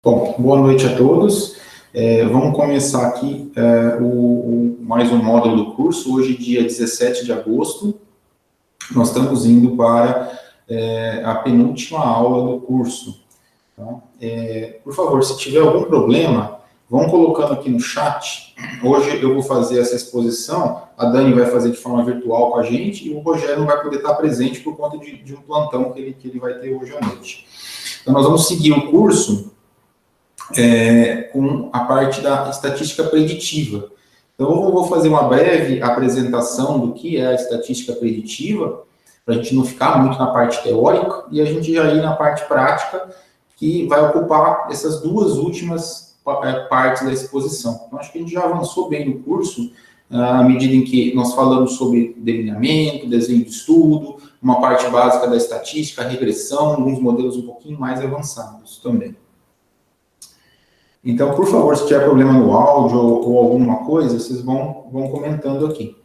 Bom, boa noite a todos. Vamos começar aqui mais um módulo do curso. Hoje, dia 17 de agosto, nós estamos indo para a penúltima aula do curso. Tá? Por favor, se tiver algum problema, vão colocando aqui no chat. Hoje eu vou fazer essa exposição, a Dani vai fazer de forma virtual com a gente e o Rogério não vai poder estar presente por conta de um plantão que ele vai ter hoje à noite. Então, nós vamos seguir o curso com a parte da estatística preditiva. Então, eu vou fazer uma breve apresentação do que é a estatística preditiva, para a gente não ficar muito na parte teórica, e a gente já ir na parte prática, que vai ocupar essas duas últimas partes da exposição. Então, acho que a gente já avançou bem no curso, à medida em que nós falamos sobre delineamento, desenho de estudo, uma parte básica da estatística, regressão, alguns modelos um pouquinho mais avançados também. Então, por favor, se tiver problema no áudio ou alguma coisa, vocês vão comentando aqui.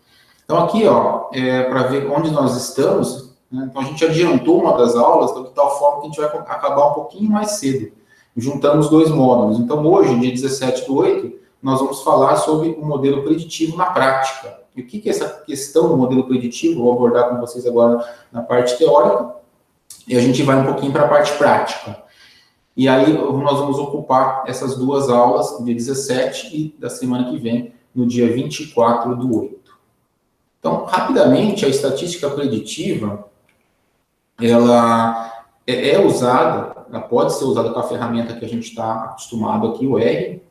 Então, aqui, ó, para ver onde nós estamos, né? Então, a gente adiantou uma das aulas, de tal forma que a gente vai acabar um pouquinho mais cedo. Juntamos dois módulos. Então, hoje, dia 17/8, nós vamos falar sobre o modelo preditivo na prática. E o que é essa questão do modelo preditivo? Vou abordar com vocês agora na parte teórica, e a gente vai um pouquinho para a parte prática. E aí nós vamos ocupar essas duas aulas, no dia 17 e da semana que vem, no dia 24/8. Então, rapidamente, a estatística preditiva, ela é usada, ela pode ser usada com a ferramenta que a gente está acostumado aqui, o R.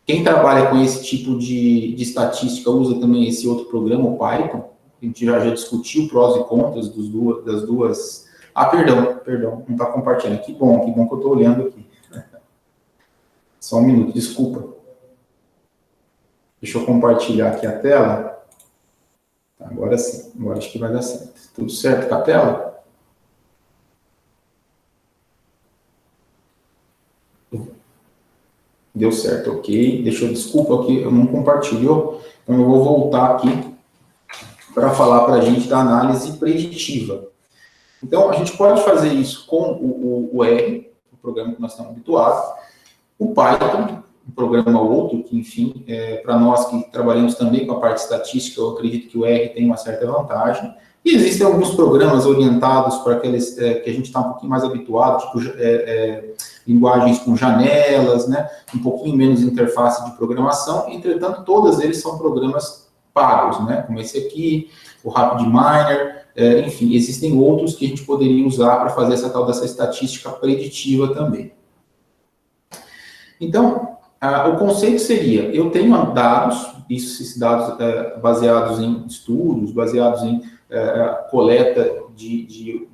Quem trabalha com esse tipo de estatística usa também esse outro programa, o Python. A gente já discutiu prós e contras das duas. Ah, perdão, não está compartilhando. Que bom que eu estou olhando aqui. Só um minuto, desculpa. Deixa eu compartilhar aqui a tela. Agora sim, agora acho que vai dar certo. Tudo certo com a tela? Deu certo, ok. Desculpa que eu não compartilhou. Então eu vou voltar aqui para falar para a gente da análise preditiva. Então, a gente pode fazer isso com o R, o programa que nós estamos habituados, o Python, um programa outro, que, enfim, para nós que trabalhamos também com a parte estatística, eu acredito que o R tem uma certa vantagem. E existem alguns programas orientados para aqueles que a gente está um pouquinho mais habituado, tipo linguagens com janelas, né, um pouquinho menos interface de programação. Entretanto, todos eles são programas pagos, né, como esse aqui, o RapidMiner. Enfim, existem outros que a gente poderia usar para fazer essa tal dessa estatística preditiva também. Então, o conceito seria, eu tenho dados, esses dados baseados em estudos, baseados em coleta de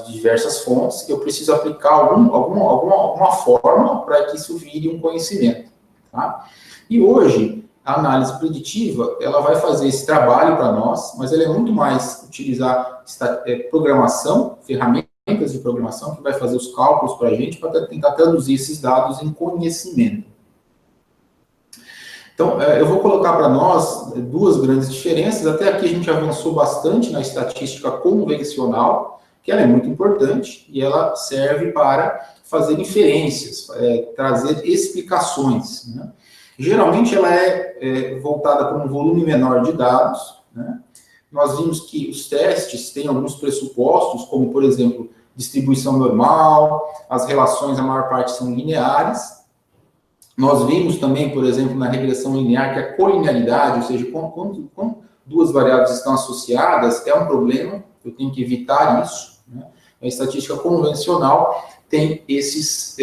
diversas fontes, eu preciso aplicar alguma forma para que isso vire um conhecimento. Tá? E hoje, a análise preditiva, ela vai fazer esse trabalho para nós, mas ela é muito mais utilizar programação, ferramentas de programação, que vai fazer os cálculos para a gente, para tentar traduzir esses dados em conhecimento. Então, eu vou colocar para nós duas grandes diferenças. Até aqui a gente avançou bastante na estatística convencional, que ela é muito importante, e ela serve para fazer inferências, trazer explicações, né? Geralmente ela é voltada para um volume menor de dados, né? Nós vimos que os testes têm alguns pressupostos, como, por exemplo, distribuição normal, as relações, a maior parte são lineares. Nós vimos também, por exemplo, na regressão linear, que a colinearidade, ou seja, quando duas variáveis estão associadas, é um problema, eu tenho que evitar isso, né? A estatística convencional tem essas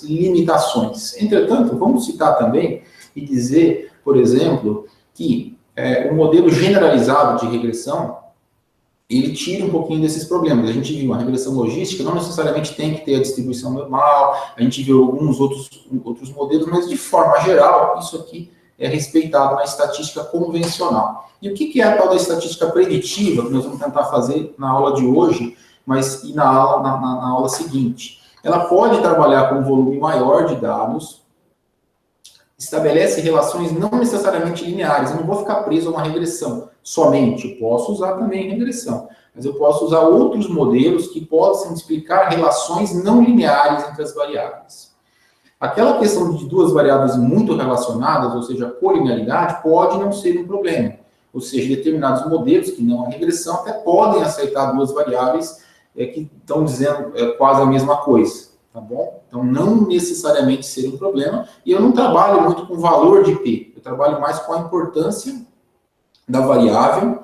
limitações. Entretanto, vamos citar também e dizer, por exemplo, que o modelo generalizado de regressão, ele tira um pouquinho desses problemas. A gente viu uma regressão logística, não necessariamente tem que ter a distribuição normal, a gente viu alguns outros modelos, mas de forma geral, isso aqui é respeitado na estatística convencional. E o que é a tal da estatística preditiva, que nós vamos tentar fazer na aula de hoje, mas e na aula seguinte? Ela pode trabalhar com um volume maior de dados, estabelece relações não necessariamente lineares. Eu não vou ficar preso a uma regressão. somente, eu posso usar também regressão, mas eu posso usar outros modelos que possam explicar relações não lineares entre as variáveis. Aquela questão de duas variáveis muito relacionadas, ou seja, a colinearidade, pode não ser um problema. Ou seja, determinados modelos, que não há regressão, até podem aceitar duas variáveis que estão dizendo quase a mesma coisa, tá bom? Então, não necessariamente ser um problema. E eu não trabalho muito com valor de P, eu trabalho mais com a importância da variável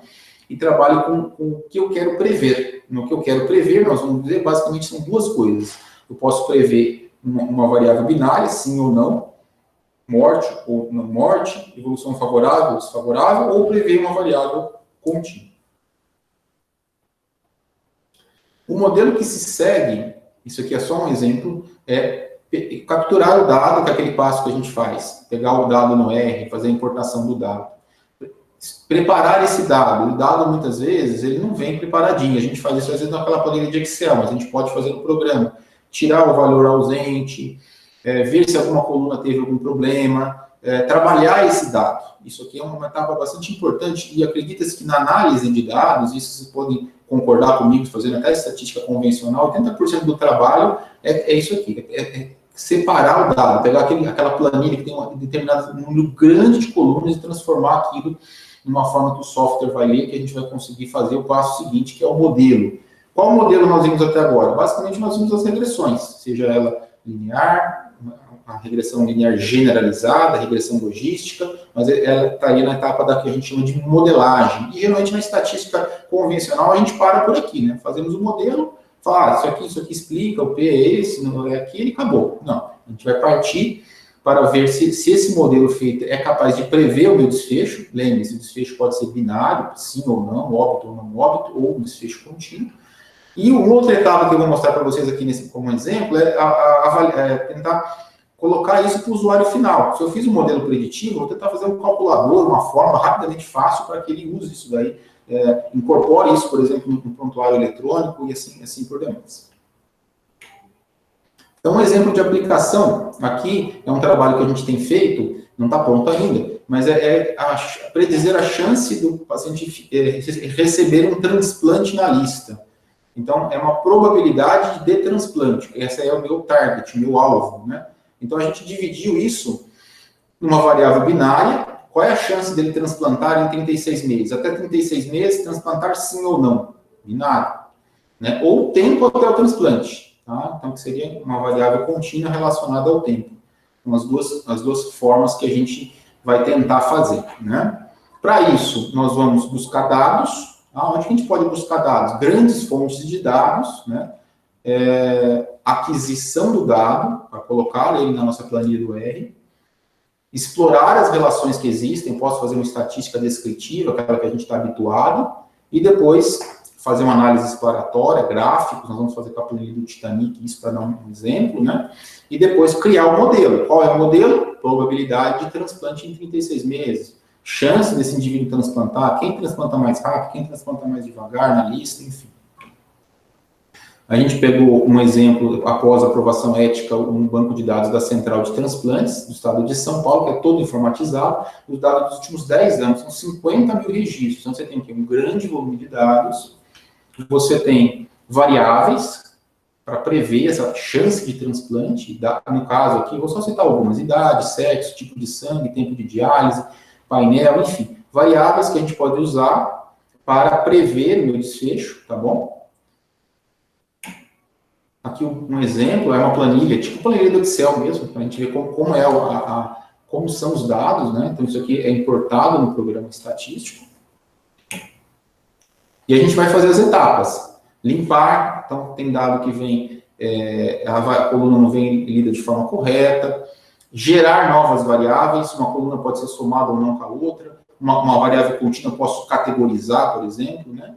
e trabalho com o que eu quero prever. No que eu quero prever, nós vamos dizer, basicamente, são duas coisas. Eu posso prever uma variável binária, sim ou não, morte ou não morte, evolução favorável ou desfavorável, ou prever uma variável contínua. O modelo que se segue, isso aqui é só um exemplo, é capturar o dado, que é aquele passo que a gente faz, pegar o dado no R, fazer a importação do dado. Preparar esse dado. O dado, muitas vezes, ele não vem preparadinho. A gente faz isso, às vezes, naquela planilha de Excel, mas a gente pode fazer no programa. Tirar o valor ausente, ver se alguma coluna teve algum problema, trabalhar esse dado. Isso aqui é uma etapa bastante importante e acredita-se que na análise de dados, isso vocês podem concordar comigo, fazendo até estatística convencional, 80% do trabalho é isso aqui, separar o dado, pegar aquela planilha que tem um determinado número grande de colunas e transformar aquilo de uma forma que o software vai ler, que a gente vai conseguir fazer o passo seguinte, que é o modelo. Qual modelo nós vimos até agora? Basicamente, nós vimos as regressões, seja ela linear, a regressão linear generalizada, a regressão logística, mas ela está aí na etapa da que a gente chama de modelagem. E, geralmente, na estatística convencional, a gente para por aqui, né? Fazemos o modelo, fala, isso aqui explica, o P é esse, não é aquele, e acabou. Não, a gente vai partir para ver se esse modelo feito é capaz de prever o meu desfecho. Lembre-se, o desfecho pode ser binário, sim ou não, óbito ou não óbito, ou um desfecho contínuo. E uma outra etapa que eu vou mostrar para vocês aqui como exemplo é tentar colocar isso para o usuário final. Se eu fiz um modelo preditivo, eu vou tentar fazer um calculador, uma forma rapidamente fácil para que ele use isso daí, incorpore isso, por exemplo, no prontuário eletrônico e assim por diante. Então, um exemplo de aplicação aqui é um trabalho que a gente tem feito, não está pronto ainda, mas predizer a chance do paciente receber um transplante na lista. Então, é uma probabilidade de transplante. Esse é o meu target, o meu alvo, né? Então, a gente dividiu isso numa variável binária. Qual é a chance dele transplantar em 36 meses? Até 36 meses, transplantar sim ou não? Binário. Né? Ou tempo até o transplante. Tá? Então, que seria uma variável contínua relacionada ao tempo. Então, as duas formas que a gente vai tentar fazer. Né? Para isso, nós vamos buscar dados. Onde a gente pode buscar dados? Grandes fontes de dados, né? Aquisição do dado, para colocar ele na nossa planilha do R, explorar as relações que existem, posso fazer uma estatística descritiva, aquela que a gente está habituado, e depois fazer uma análise exploratória, gráficos, nós vamos fazer com a planilha do Titanic, isso para dar um exemplo, né? E depois criar o modelo. Qual é o modelo? Probabilidade de transplante em 36 meses. Chance desse indivíduo transplantar, quem transplanta mais rápido, quem transplanta mais devagar na lista, enfim. A gente pegou um exemplo, após a aprovação ética, um banco de dados da Central de Transplantes, do estado de São Paulo, que é todo informatizado, os dados dos últimos 10 anos, são 50 mil registros. Então, você tem aqui um grande volume de dados, você tem variáveis para prever essa chance de transplante, no caso aqui, vou só citar algumas, idade, sexo, tipo de sangue, tempo de diálise, painel, enfim, variáveis que a gente pode usar para prever o meu desfecho, tá bom? Aqui um exemplo é uma planilha, tipo planilha do Excel mesmo, para a gente ver como são os dados, né? Então, isso aqui é importado no programa estatístico. E a gente vai fazer as etapas. Limpar, então tem dado que vem, a coluna não vem lida de forma correta. Gerar novas variáveis, uma coluna pode ser somada ou não com a outra, uma variável contínua eu posso categorizar, por exemplo, né?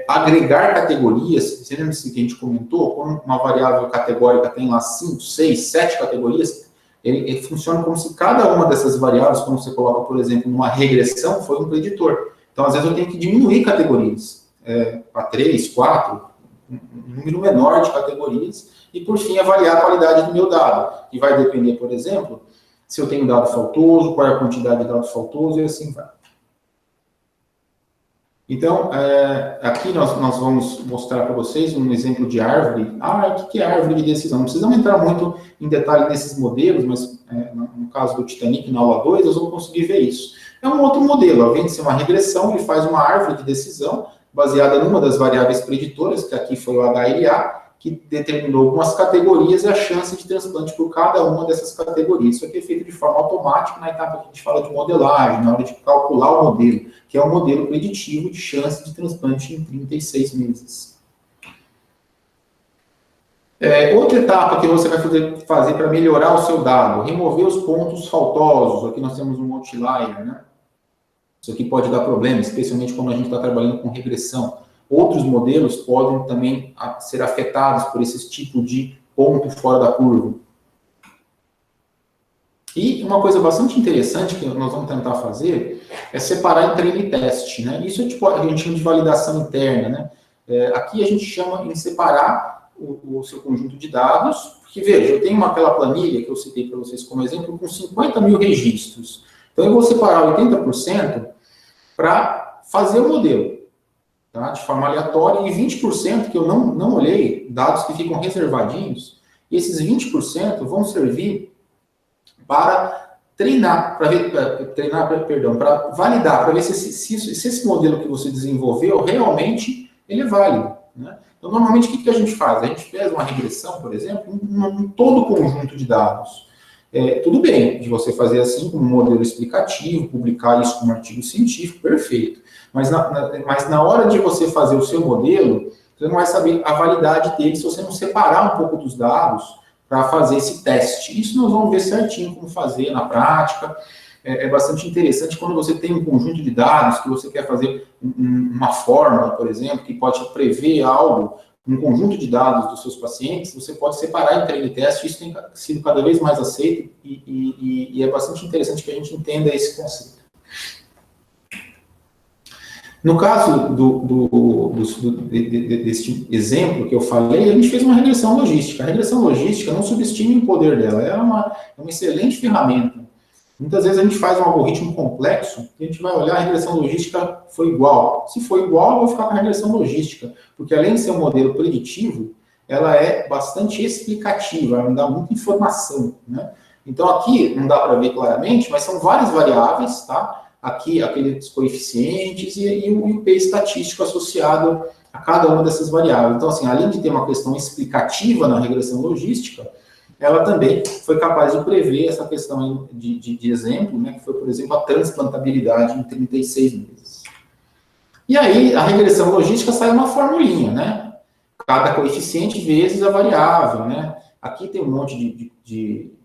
Agregar categorias, você lembra que a gente comentou, como uma variável categórica tem lá 5, 6, 7 categorias, ele funciona como se cada uma dessas variáveis, quando você coloca, por exemplo, numa regressão, foi um preditor. Então, às vezes, eu tenho que diminuir categorias, para 3, 4, um número menor de categorias, e, por fim, avaliar a qualidade do meu dado, que vai depender, por exemplo, se eu tenho dado faltoso, qual é a quantidade de dado faltoso, e assim vai. Então, aqui nós vamos mostrar para vocês um exemplo de árvore. O que é árvore de decisão? Não precisamos entrar muito em detalhe nesses modelos, mas no caso do Titanic, na aula 2, nós vamos conseguir ver isso. É um outro modelo, além de ser uma regressão, ele faz uma árvore de decisão baseada numa das variáveis preditoras, que aqui foi o HLA, que determinou algumas categorias e a chance de transplante por cada uma dessas categorias. Isso aqui é feito de forma automática na etapa que a gente fala de modelagem, na hora de calcular o modelo, que é o modelo preditivo de chance de transplante em 36 meses. Outra etapa que você vai fazer para melhorar o seu dado, remover os pontos faltosos. Aqui nós temos um outlier, né? Isso aqui pode dar problema, especialmente quando a gente está trabalhando com regressão. Outros modelos podem também ser afetados por esse tipo de ponto fora da curva. E uma coisa bastante interessante que nós vamos tentar fazer é separar em treino e teste, né? Isso é tipo, a gente chama de validação interna, né? Aqui a gente chama em separar o seu conjunto de dados, porque veja, eu tenho aquela planilha que eu citei para vocês como exemplo com 50 mil registros. Então eu vou separar 80% para fazer o modelo, tá? De forma aleatória, e 20% que eu não olhei, dados que ficam reservadinhos, e esses 20% vão servir para treinar, para validar, para ver se esse modelo que você desenvolveu realmente ele é válido, né? Então, normalmente, o que a gente faz? A gente faz uma regressão, por exemplo, em todo o conjunto de dados. Tudo bem de você fazer assim, com um modelo explicativo, publicar isso como artigo científico, perfeito. Mas na hora de você fazer o seu modelo, você não vai saber a validade dele se você não separar um pouco dos dados para fazer esse teste. Isso nós vamos ver certinho como fazer na prática. É bastante interessante quando você tem um conjunto de dados que você quer fazer uma fórmula, por exemplo, que pode prever algo, um conjunto de dados dos seus pacientes, você pode separar em treino e teste. Isso tem sido cada vez mais aceito e é bastante interessante que a gente entenda esse conceito. No caso desse exemplo que eu falei, a gente fez uma regressão logística. A regressão logística, não subestime o poder dela, é uma excelente ferramenta. Muitas vezes a gente faz um algoritmo complexo e a gente vai olhar, a regressão logística foi igual. Se for igual, eu vou ficar com a regressão logística, porque além de ser um modelo preditivo, ela é bastante explicativa, ela me dá muita informação, né? Então aqui não dá para ver claramente, mas são várias variáveis, tá? Aqui, aqueles coeficientes e o P estatístico associado a cada uma dessas variáveis. Então, assim, além de ter uma questão explicativa na regressão logística, ela também foi capaz de prever essa questão de exemplo, né, que foi, por exemplo, a transplantabilidade em 36 meses. E aí, a regressão logística sai uma formulinha, né? Cada coeficiente vezes a variável, né? Aqui tem um monte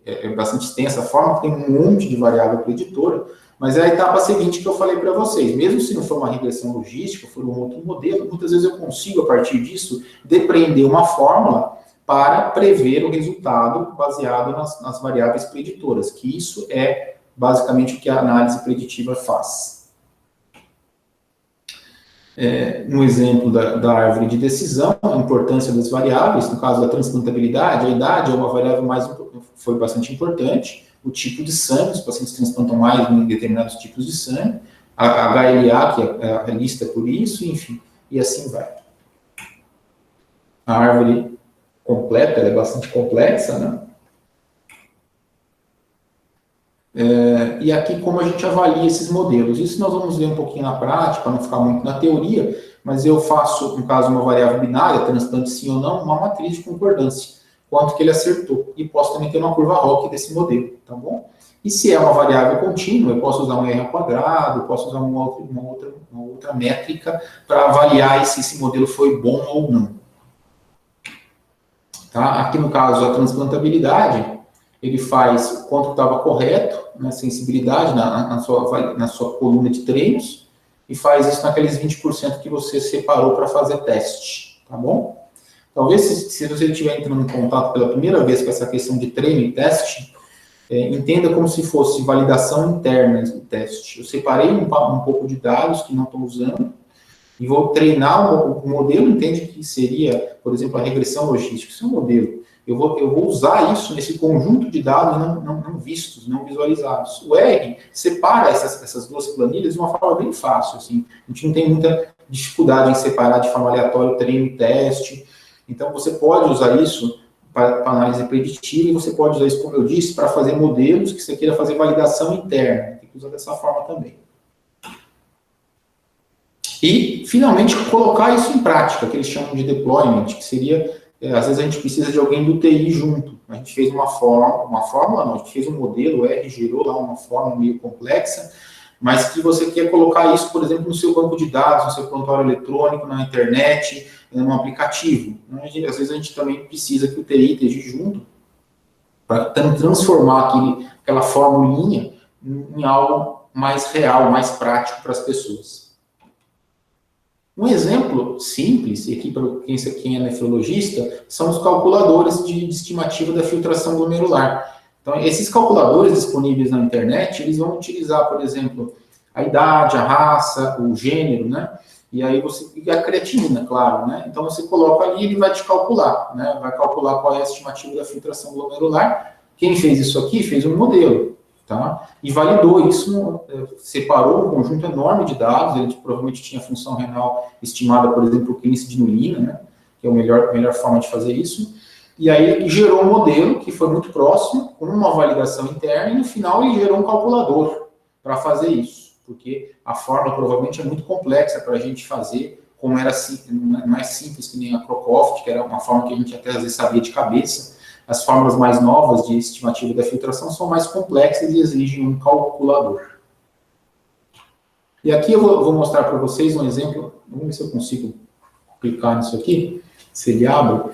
é bastante extensa a forma, tem um monte de variável preditora, mas é a etapa seguinte que eu falei para vocês. Mesmo se não for uma regressão logística, for um outro modelo, muitas vezes eu consigo, a partir disso, depreender uma fórmula para prever o resultado baseado nas variáveis preditoras, que isso é basicamente o que a análise preditiva faz. No exemplo da árvore de decisão, a importância das variáveis, no caso da transplantabilidade, a idade é uma variável foi bastante importante, o tipo de sangue, os pacientes transplantam mais em determinados tipos de sangue, a HLA, que é a lista por isso, enfim, e assim vai. A árvore completa, ela é bastante complexa, né? E aqui como a gente avalia esses modelos. Isso nós vamos ver um pouquinho na prática, para não ficar muito na teoria, mas eu faço, no caso, uma variável binária, transplante sim ou não, uma matriz de concordância, quanto que ele acertou. E posso também ter uma curva ROC desse modelo, tá bom? E se é uma variável contínua, eu posso usar um R ao quadrado, posso usar uma outra métrica para avaliar se esse modelo foi bom ou não. Tá? Aqui no caso, a transplantabilidade, ele faz o quanto estava correto, na sensibilidade, na sua coluna de treinos, e faz isso naqueles 20% que você separou para fazer teste, tá bom? Talvez, se você estiver entrando em contato pela primeira vez com essa questão de treino e teste, entenda como se fosse validação interna do teste. Eu separei um pouco de dados que não estou usando, e vou treinar o modelo, entende que seria, por exemplo, a regressão logística. Isso é um modelo. Eu vou usar isso nesse conjunto de dados não vistos, não visualizados. O R separa essas duas planilhas de uma forma bem fácil. Assim. A gente não tem dificuldade em separar de forma aleatória o treino e teste. Então, você pode usar isso para análise preditiva, e você pode usar isso, como eu disse, para fazer modelos que você queira fazer validação interna. Tem que usar dessa forma também. E, finalmente, colocar isso em prática, que eles chamam de deployment, que seria, às vezes a gente precisa de alguém do TI junto. A gente fez uma fórmula não, a gente fez um modelo, o R gerou lá uma fórmula meio complexa, mas que você quer colocar isso, por exemplo, no seu banco de dados, no seu prontuário eletrônico, na internet, num aplicativo. Às vezes a gente também precisa que o TI esteja junto para transformar aquela formulinha em algo mais real, mais prático para as pessoas. Um exemplo simples, e aqui para quem é nefrologista, são os calculadores de estimativa da filtração glomerular. Então, esses calculadores disponíveis na internet, eles vão utilizar, por exemplo, a idade, a raça, o gênero, né? E aí e a creatinina, claro, né? Então, você coloca ali e ele vai te calcular, né? Vai calcular qual é a estimativa da filtração glomerular. Quem fez isso aqui fez um modelo, tá? E validou isso, separou um conjunto enorme de dados, ele provavelmente tinha função renal estimada, por exemplo, por quinicidinulina, né? Que é a melhor forma de fazer isso. E aí ele gerou um modelo que foi muito próximo, com uma validação interna, e no final ele gerou um calculador para fazer isso, porque a fórmula provavelmente é muito complexa para a gente fazer, como era mais simples que nem a Crocroft, que era uma fórmula que a gente até às vezes sabia de cabeça. As fórmulas mais novas de estimativa da filtração são mais complexas e exigem um calculador. E aqui eu vou mostrar para vocês um exemplo, vamos ver se eu consigo clicar nisso aqui, se ele abre.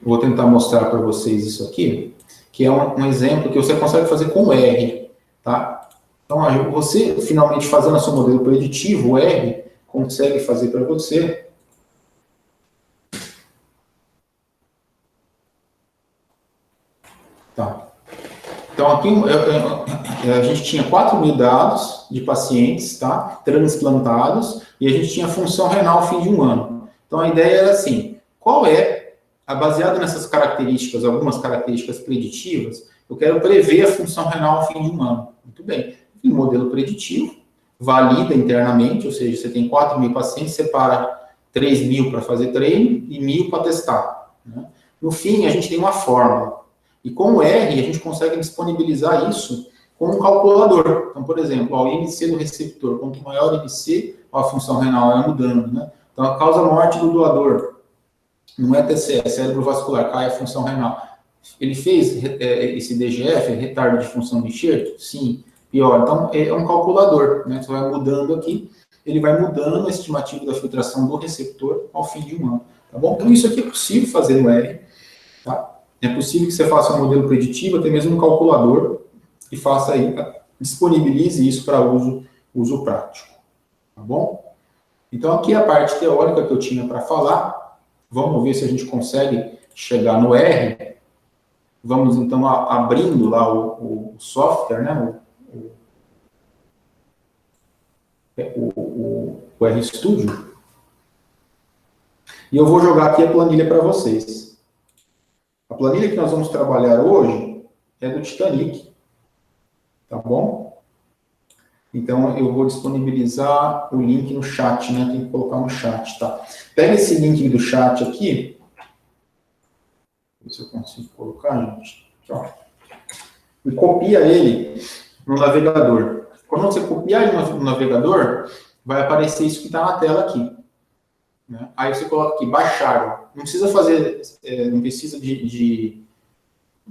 Vou tentar mostrar para vocês isso aqui, que é um exemplo que você consegue fazer com o R, tá? Então, você, finalmente, fazendo o seu modelo preditivo, o R consegue fazer para você. Tá. Então, aqui a gente tinha 4.000 dados de pacientes, tá? Transplantados, e a gente tinha função renal ao fim de um ano. Então, a ideia era assim, qual é, baseado nessas características, algumas características preditivas, eu quero prever a função renal ao fim de um ano. Muito bem. Um modelo preditivo, valida internamente, ou seja, você tem 4.000 pacientes, separa 3.000 para fazer treino e 1.000 para testar, né? No fim, a gente tem uma fórmula. E com o R, a gente consegue disponibilizar isso com um calculador. Então, por exemplo, o IMC do receptor, quanto maior o IMC, a função renal vai mudando, né? Então, a causa morte do doador não é TCE, é cérebro vascular, cai a função renal. Ele fez esse DGF, retardo de função de enxerto? Sim. Pior. Então, é um calculador, né? Você vai mudando aqui, ele vai mudando a estimativa da filtração do receptor ao fim de um ano, tá bom? Então, isso aqui é possível fazer no R, tá? É possível que você faça um modelo preditivo, até mesmo um calculador, e faça aí, disponibilize isso para uso prático, tá bom? Então, aqui é a parte teórica que eu tinha para falar. Vamos ver se a gente consegue chegar no R. Vamos, então, abrindo lá o software, né? O RStudio. E eu vou jogar aqui a planilha para vocês. A planilha que nós vamos trabalhar hoje é do Titanic, tá bom? Então, eu vou disponibilizar o link no chat, né? Tem que colocar no chat, tá? Pega esse link do chat aqui. Ver se eu consigo colocar, gente. Aqui, ó. E copia ele no navegador. Quando você copiar ele no navegador, vai aparecer isso que está na tela aqui, né? Aí você coloca aqui, baixar. Não precisa fazer, não precisa de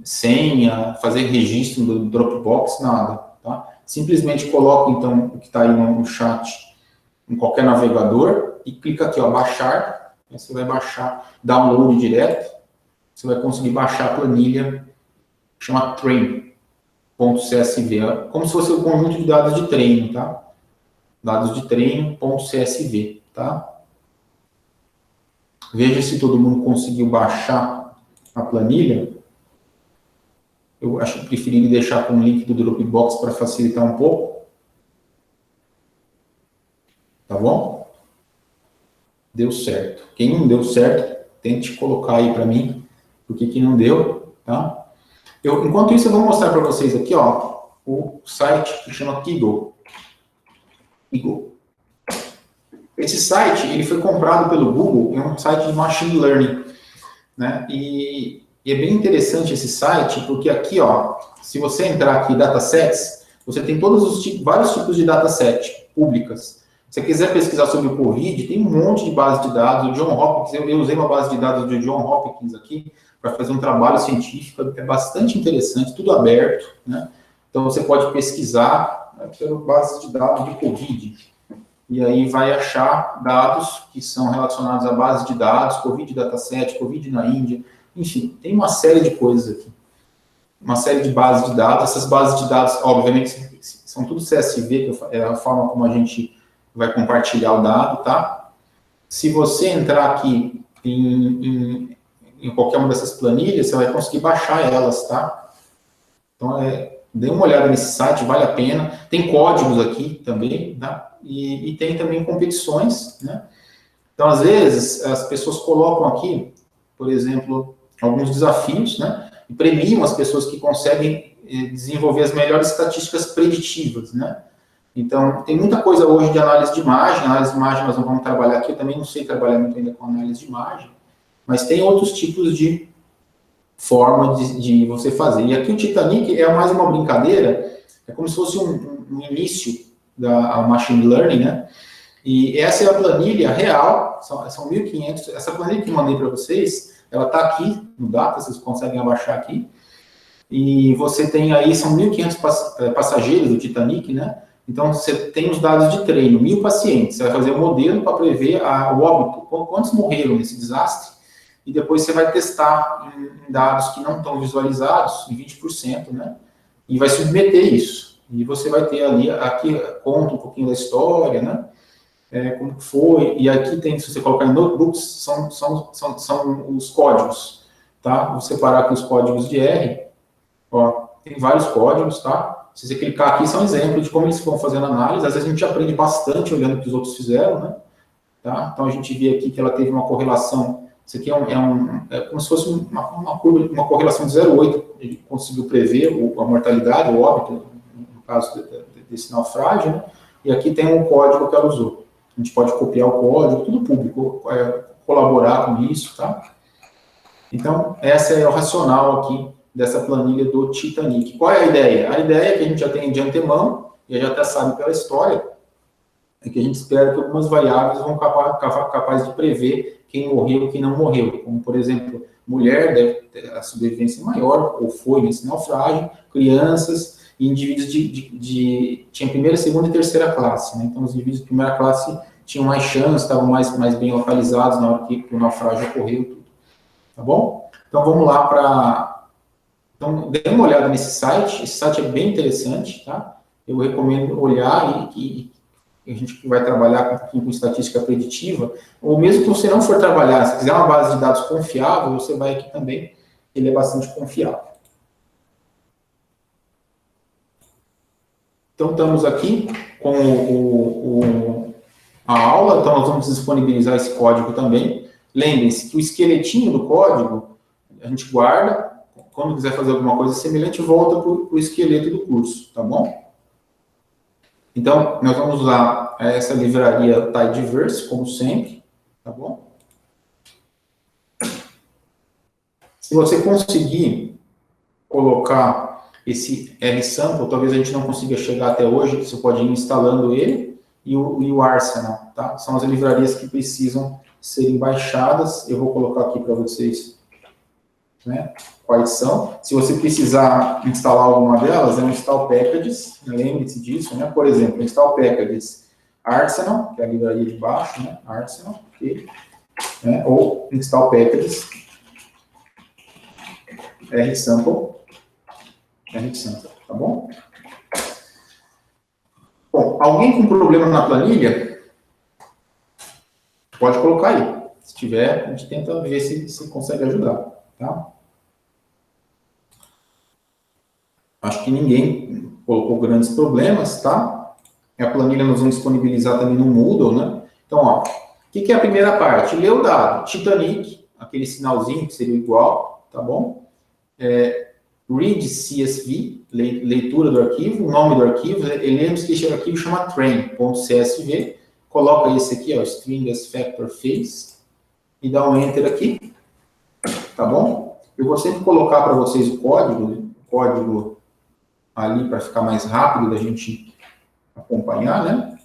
senha, fazer registro do Dropbox, nada, tá? Simplesmente coloca, então, o que está aí no chat em qualquer navegador e clica aqui, ó, baixar. Aí você vai baixar, download direto. Você vai conseguir baixar a planilha, chama train.csv, como se fosse um conjunto de dados de treino, tá? Dados de treino.csv, tá? Veja se todo mundo conseguiu baixar a planilha. Eu acho que preferi deixar com o link do Dropbox para facilitar um pouco. Tá bom? Deu certo. Quem não deu certo, tente colocar aí para mim, porque que não deu, tá? Enquanto isso, eu vou mostrar para vocês aqui, ó, o site que chama Kigo. Esse site, ele foi comprado pelo Google, é um site de machine learning, né? E é bem interessante esse site, porque aqui, ó, se você entrar aqui em datasets, você tem vários tipos de dataset públicas. Se você quiser pesquisar sobre o Covid, tem um monte de base de dados. O John Hopkins, eu usei uma base de dados do John Hopkins aqui para fazer um trabalho científico, é bastante interessante, tudo aberto, né? Então você pode pesquisar, né, pela base de dados de Covid. E aí vai achar dados que são relacionados à base de dados, Covid dataset, Covid na Índia, enfim, tem uma série de coisas aqui. Uma série de bases de dados. Essas bases de dados, obviamente, são tudo CSV, que é a forma como a gente vai compartilhar o dado, tá? Se você entrar aqui em qualquer uma dessas planilhas, você vai conseguir baixar elas, tá? Então, dê uma olhada nesse site, vale a pena. Tem códigos aqui também, tá? E tem também competições, né? Então, às vezes, as pessoas colocam aqui, por exemplo, alguns desafios, né? E premiam as pessoas que conseguem desenvolver as melhores estatísticas preditivas, né? Então, tem muita coisa hoje de análise de imagem. Análise de imagem nós não vamos trabalhar aqui, eu também não sei trabalhar muito ainda com análise de imagem, mas tem outros tipos de forma de você fazer. E aqui o Titanic é mais uma brincadeira, é como se fosse um início da Machine Learning, né? E essa é a planilha real, são 1.500, essa planilha que eu mandei para vocês, ela está aqui no Data, vocês conseguem abaixar aqui, e você tem aí, são 1.500 passageiros do Titanic, né? Então, você tem os dados de treino, 1.000 pacientes, você vai fazer o modelo para prever o óbito, quantos morreram nesse desastre, e depois você vai testar em dados que não estão visualizados, em 20%, né? E vai submeter isso. E você vai ter ali, aqui conta um pouquinho da história, né? Como que foi, e aqui tem, se você colocar em notebooks, são os códigos, tá? Vou separar aqui os códigos de R, ó, tem vários códigos, tá? Se você clicar aqui, são exemplos de como eles vão fazendo análise. Às vezes a gente aprende bastante olhando o que os outros fizeram, né? Tá? Então a gente vê aqui que ela teve uma correlação, isso aqui é como se fosse uma curva, uma correlação de 0,8, ele conseguiu prever a mortalidade, o óbito, no caso desse naufrágio, né? E aqui tem um código que ela usou. A gente pode copiar o código, tudo público, colaborar com isso, tá? Então, essa é o racional aqui dessa planilha do Titanic. Qual é a ideia? A ideia é que a gente já tem de antemão, e já até sabe pela história, é que a gente espera que algumas variáveis vão capaz de prever quem morreu e quem não morreu. Como, por exemplo, mulher deve ter a sobrevivência maior, ou foi nesse naufrágio, crianças e indivíduos tinha primeira, segunda e terceira classe, né? Então, os indivíduos de primeira classe tinham mais chance, estavam mais bem localizados na hora que o naufrágio ocorreu, tudo. Tá bom? Então, vamos lá para... Então, dê uma olhada nesse site. Esse site é bem interessante, tá? Eu recomendo olhar e a gente vai trabalhar um pouquinho com estatística preditiva, ou mesmo que você não for trabalhar, se quiser uma base de dados confiável, você vai aqui também, ele é bastante confiável. Então, estamos aqui com a aula, então nós vamos disponibilizar esse código também. Lembrem-se que o esqueletinho do código, a gente guarda, quando quiser fazer alguma coisa semelhante, volta para o esqueleto do curso, tá bom? Então, nós vamos usar essa livraria Tidyverse, como sempre, tá bom? Se você conseguir colocar esse R-Sample, talvez a gente não consiga chegar até hoje, você pode ir instalando ele, e o Arsenal, tá? São as livrarias que precisam serem baixadas. Eu vou colocar aqui para vocês, né, quais são. Se você precisar instalar alguma delas, é um install packages, lembre-se disso, né? Por exemplo, install packages Arsenal, que é a livraria de baixo, né? Arsenal, ok? Né? Ou install packages R-Sample, tá bom? Bom, alguém com problema na planilha, pode colocar aí. Se tiver, a gente tenta ver se consegue ajudar, tá? Acho que ninguém colocou grandes problemas, tá? A planilha nós vamos disponibilizar também no Moodle, né? Então, ó, o que é a primeira parte? Ler o dado. Titanic, aquele sinalzinho que seria igual, tá bom? Read CSV, leitura do arquivo, o nome do arquivo, lembre-se que esse arquivo chama train.csv, coloca esse aqui, ó, string as factor face, e dá um enter aqui, tá bom? Eu vou sempre colocar para vocês o código ali para ficar mais rápido da gente acompanhar, né?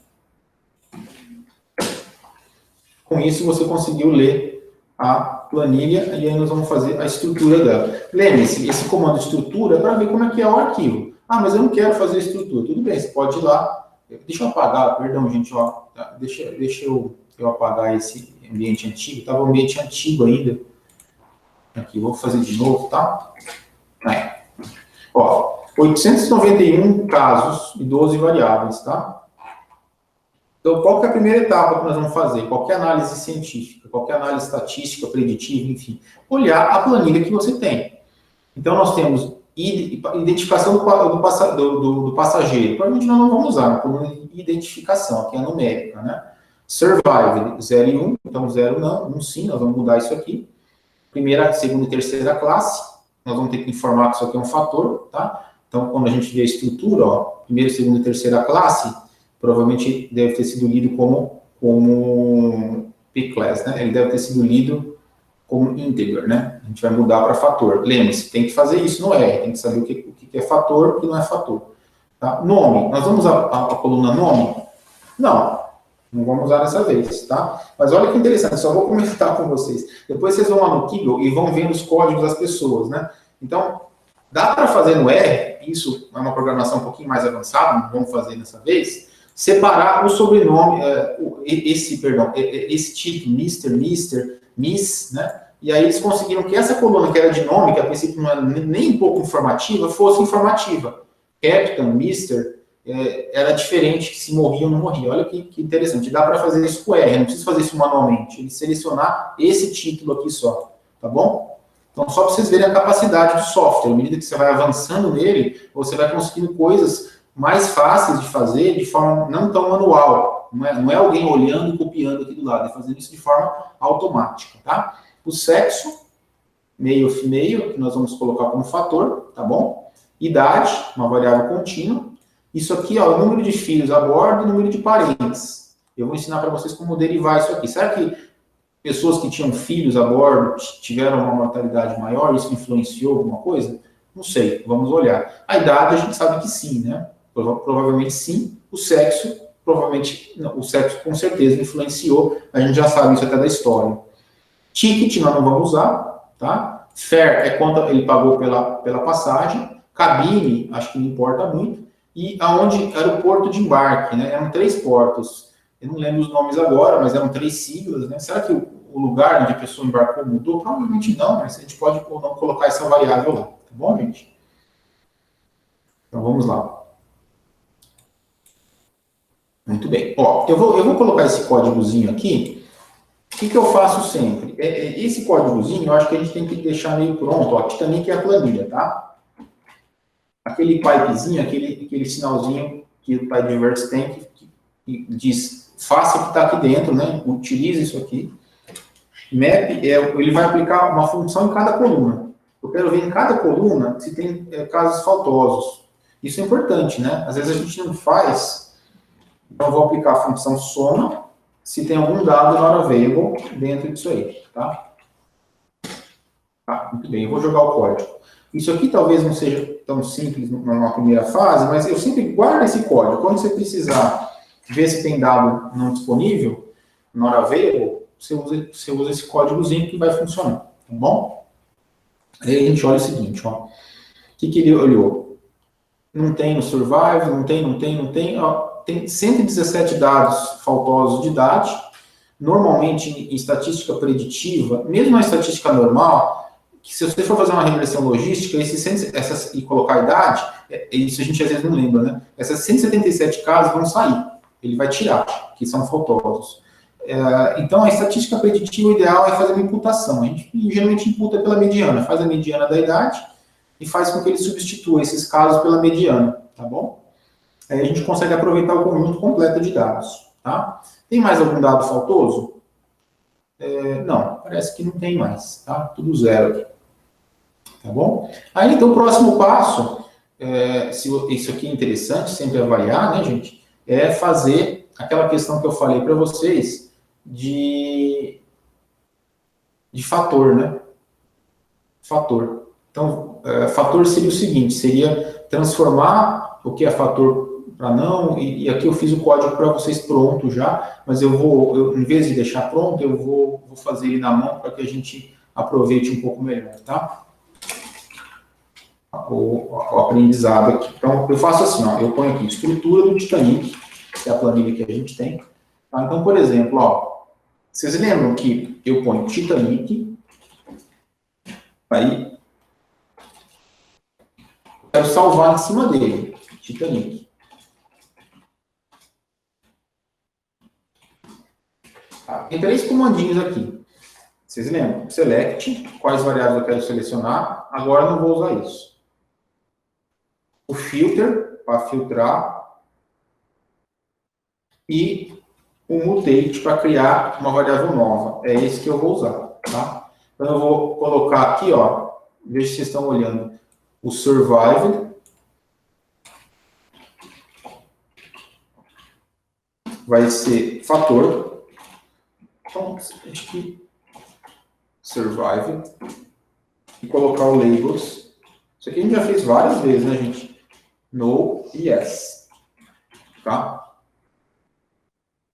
Com isso você conseguiu ler a planilha e aí nós vamos fazer a estrutura dela. Lembre-se, esse comando estrutura é para ver como é que é o arquivo. Ah, mas eu não quero fazer estrutura. Tudo bem, você pode ir lá. Deixa eu apagar, perdão, gente, ó. Tá, deixa eu apagar esse ambiente antigo. Estava um ambiente antigo ainda. Aqui, vou fazer de novo, tá? Aí. Ó, 891 casos e 12 variáveis, tá? Então, qual que é a primeira etapa que nós vamos fazer? Qualquer análise científica, qualquer análise estatística, preditiva, enfim. Olhar a planilha que você tem. Então, nós temos identificação do passageiro. Provavelmente nós não vamos usar, por identificação, que é numérica, né? Survive, 0 e 1. Então, 0 não, 1 sim, nós vamos mudar isso aqui. Primeira, segunda e terceira classe. Nós vamos ter que informar que isso aqui é um fator, tá? Então, quando a gente vê a estrutura, ó, primeira, segunda e terceira classe, provavelmente deve ter sido lido como P-class, né? Ele deve ter sido lido como integer, né? A gente vai mudar para fator. Lembre-se, tem que fazer isso no R, tem que saber o que é fator e o que não é fator. Tá? Nome, nós vamos usar a coluna nome? Não vamos usar dessa vez, tá? Mas olha que interessante, só vou comentar com vocês. Depois vocês vão lá no Kaggle e vão vendo os códigos das pessoas, né? Então, dá para fazer no R, isso é uma programação um pouquinho mais avançada, não vamos fazer dessa vez, separar o sobrenome, esse título, Mr., Miss, né? E aí eles conseguiram que essa coluna que era de nome, que a princípio não era nem um pouco informativa, fosse informativa. Captain, Mr., era diferente, se morria ou não morria. Olha que interessante. Dá para fazer isso com R, não precisa fazer isso manualmente. Ele selecionar esse título aqui só, tá bom? Então, só para vocês verem a capacidade do software. À medida que você vai avançando nele, você vai conseguindo coisas mais fáceis de fazer de forma não tão manual. Não é alguém olhando e copiando aqui do lado, é fazendo isso de forma automática, tá? O sexo, male ou female, que nós vamos colocar como fator, tá bom? Idade, uma variável contínua. Isso aqui, ó, o número de filhos a bordo e o número de parentes. Eu vou ensinar para vocês como derivar isso aqui. Será que pessoas que tinham filhos a bordo tiveram uma mortalidade maior? Isso influenciou alguma coisa? Não sei, vamos olhar. A idade a gente sabe que sim, né? Provavelmente sim. O sexo, provavelmente, não, o sexo com certeza influenciou. A gente já sabe isso até da história. Ticket nós não vamos usar, tá? Fare é quanto ele pagou pela passagem. Cabine, acho que não importa muito. E aonde era o porto de embarque, né? Eram 3 portos. Eu não lembro os nomes agora, mas eram 3 siglas, né? Será que o lugar onde a pessoa embarcou mudou? Provavelmente não, mas a gente pode ou não colocar essa variável lá. Tá bom, gente? Então, vamos lá. Muito bem. Ó, eu vou colocar esse códigozinho aqui. O que eu faço sempre? Esse códigozinho, eu acho que a gente tem que deixar meio pronto. Ó, aqui também que é a planilha, tá? Aquele pipezinho, aquele sinalzinho que o PyDiverse tem, que diz, faça o que está aqui dentro, né? Utilize isso aqui. Map, ele vai aplicar uma função em cada coluna. Eu quero ver em cada coluna se tem casos faltosos. Isso é importante, né? Às vezes a gente não faz, então eu vou aplicar a função soma, se tem algum dado not available dentro disso aí, tá? Tá, muito bem, eu vou jogar o código. Isso aqui talvez não seja tão simples numa primeira fase, mas eu sempre guardo esse código. Quando você precisar ver se tem dado não disponível, not available, você usa esse códigozinho que vai funcionar, tá bom? Aí a gente olha o seguinte, ó. O que ele olhou? Não tem no survive, não tem. Ó, tem 117 dados faltosos de idade. Normalmente, em estatística preditiva, mesmo na estatística normal, que se você for fazer uma regressão logística, e colocar a idade, isso a gente às vezes não lembra, né? Essas 177 casos vão sair. Ele vai tirar, que são faltosos. Então, a estatística preditiva, o ideal é fazer uma imputação. A gente geralmente imputa pela mediana, faz a mediana da idade e faz com que ele substitua esses casos pela mediana, tá bom? Aí a gente consegue aproveitar o conjunto completo de dados, tá? Tem mais algum dado faltoso? Não, parece que não tem mais, tá? Tudo zero aqui. Tá bom? Aí, então, o próximo passo se isso aqui é interessante, sempre avaliar, né, gente? É fazer aquela questão que eu falei para vocês de fator, né? Fator. Então, fator seria o seguinte, seria transformar o que é fator para não, e aqui eu fiz o código para vocês pronto já, mas em vez de deixar pronto, eu vou fazer ele na mão para que a gente aproveite um pouco melhor, tá? O aprendizado aqui. Então, eu faço assim, ó, eu ponho aqui estrutura do Titanic, que é a planilha que a gente tem. Tá? Então, por exemplo, ó, vocês lembram que eu ponho Titanic, aí eu quero salvar em cima dele, Titanic. Tá? Tem 3 comandinhos aqui. Vocês lembram? Select, quais variáveis eu quero selecionar. Agora eu não vou usar isso. O filter, para filtrar. E o mutate, para criar uma variável nova. É esse que eu vou usar. Tá? Então eu vou colocar aqui, ó. Veja se vocês estão olhando. O survive. Vai ser fator. Então, acho que survive. E colocar o labels. Isso aqui a gente já fez várias vezes, né, gente? No e yes. Tá?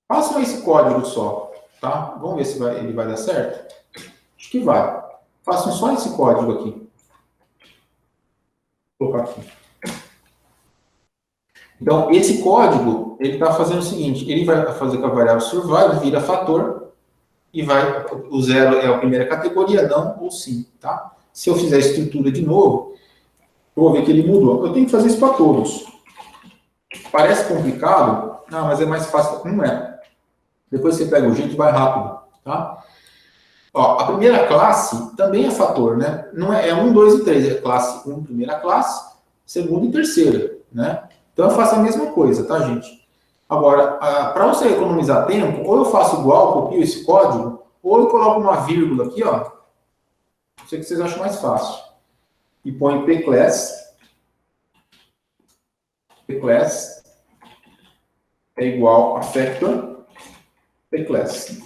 Façam esse código só, tá? Vamos ver se ele vai dar certo? Acho que vai. Façam só esse código aqui. Vou colocar aqui. Então, esse código, ele está fazendo o seguinte, ele vai fazer com a variável survive, vira fator, e o 0 é a primeira categoria, não ou sim, tá? Se eu fizer a estrutura de novo, eu vou ver que ele mudou. Eu tenho que fazer isso para todos. Parece complicado? Não, mas é mais fácil. Não é. Depois você pega o jeito e vai rápido, tá? Ó, a primeira classe também é fator, né? Não é 1, 2 e 3. É classe 1, primeira classe, segunda e terceira, né? Então eu faço a mesma coisa, tá, gente? Agora, para você economizar tempo, ou eu faço igual, copio esse código, ou eu coloco uma vírgula aqui, ó. Não sei o que vocês acham mais fácil. E põe pclass. Pclass é igual a factor pclass.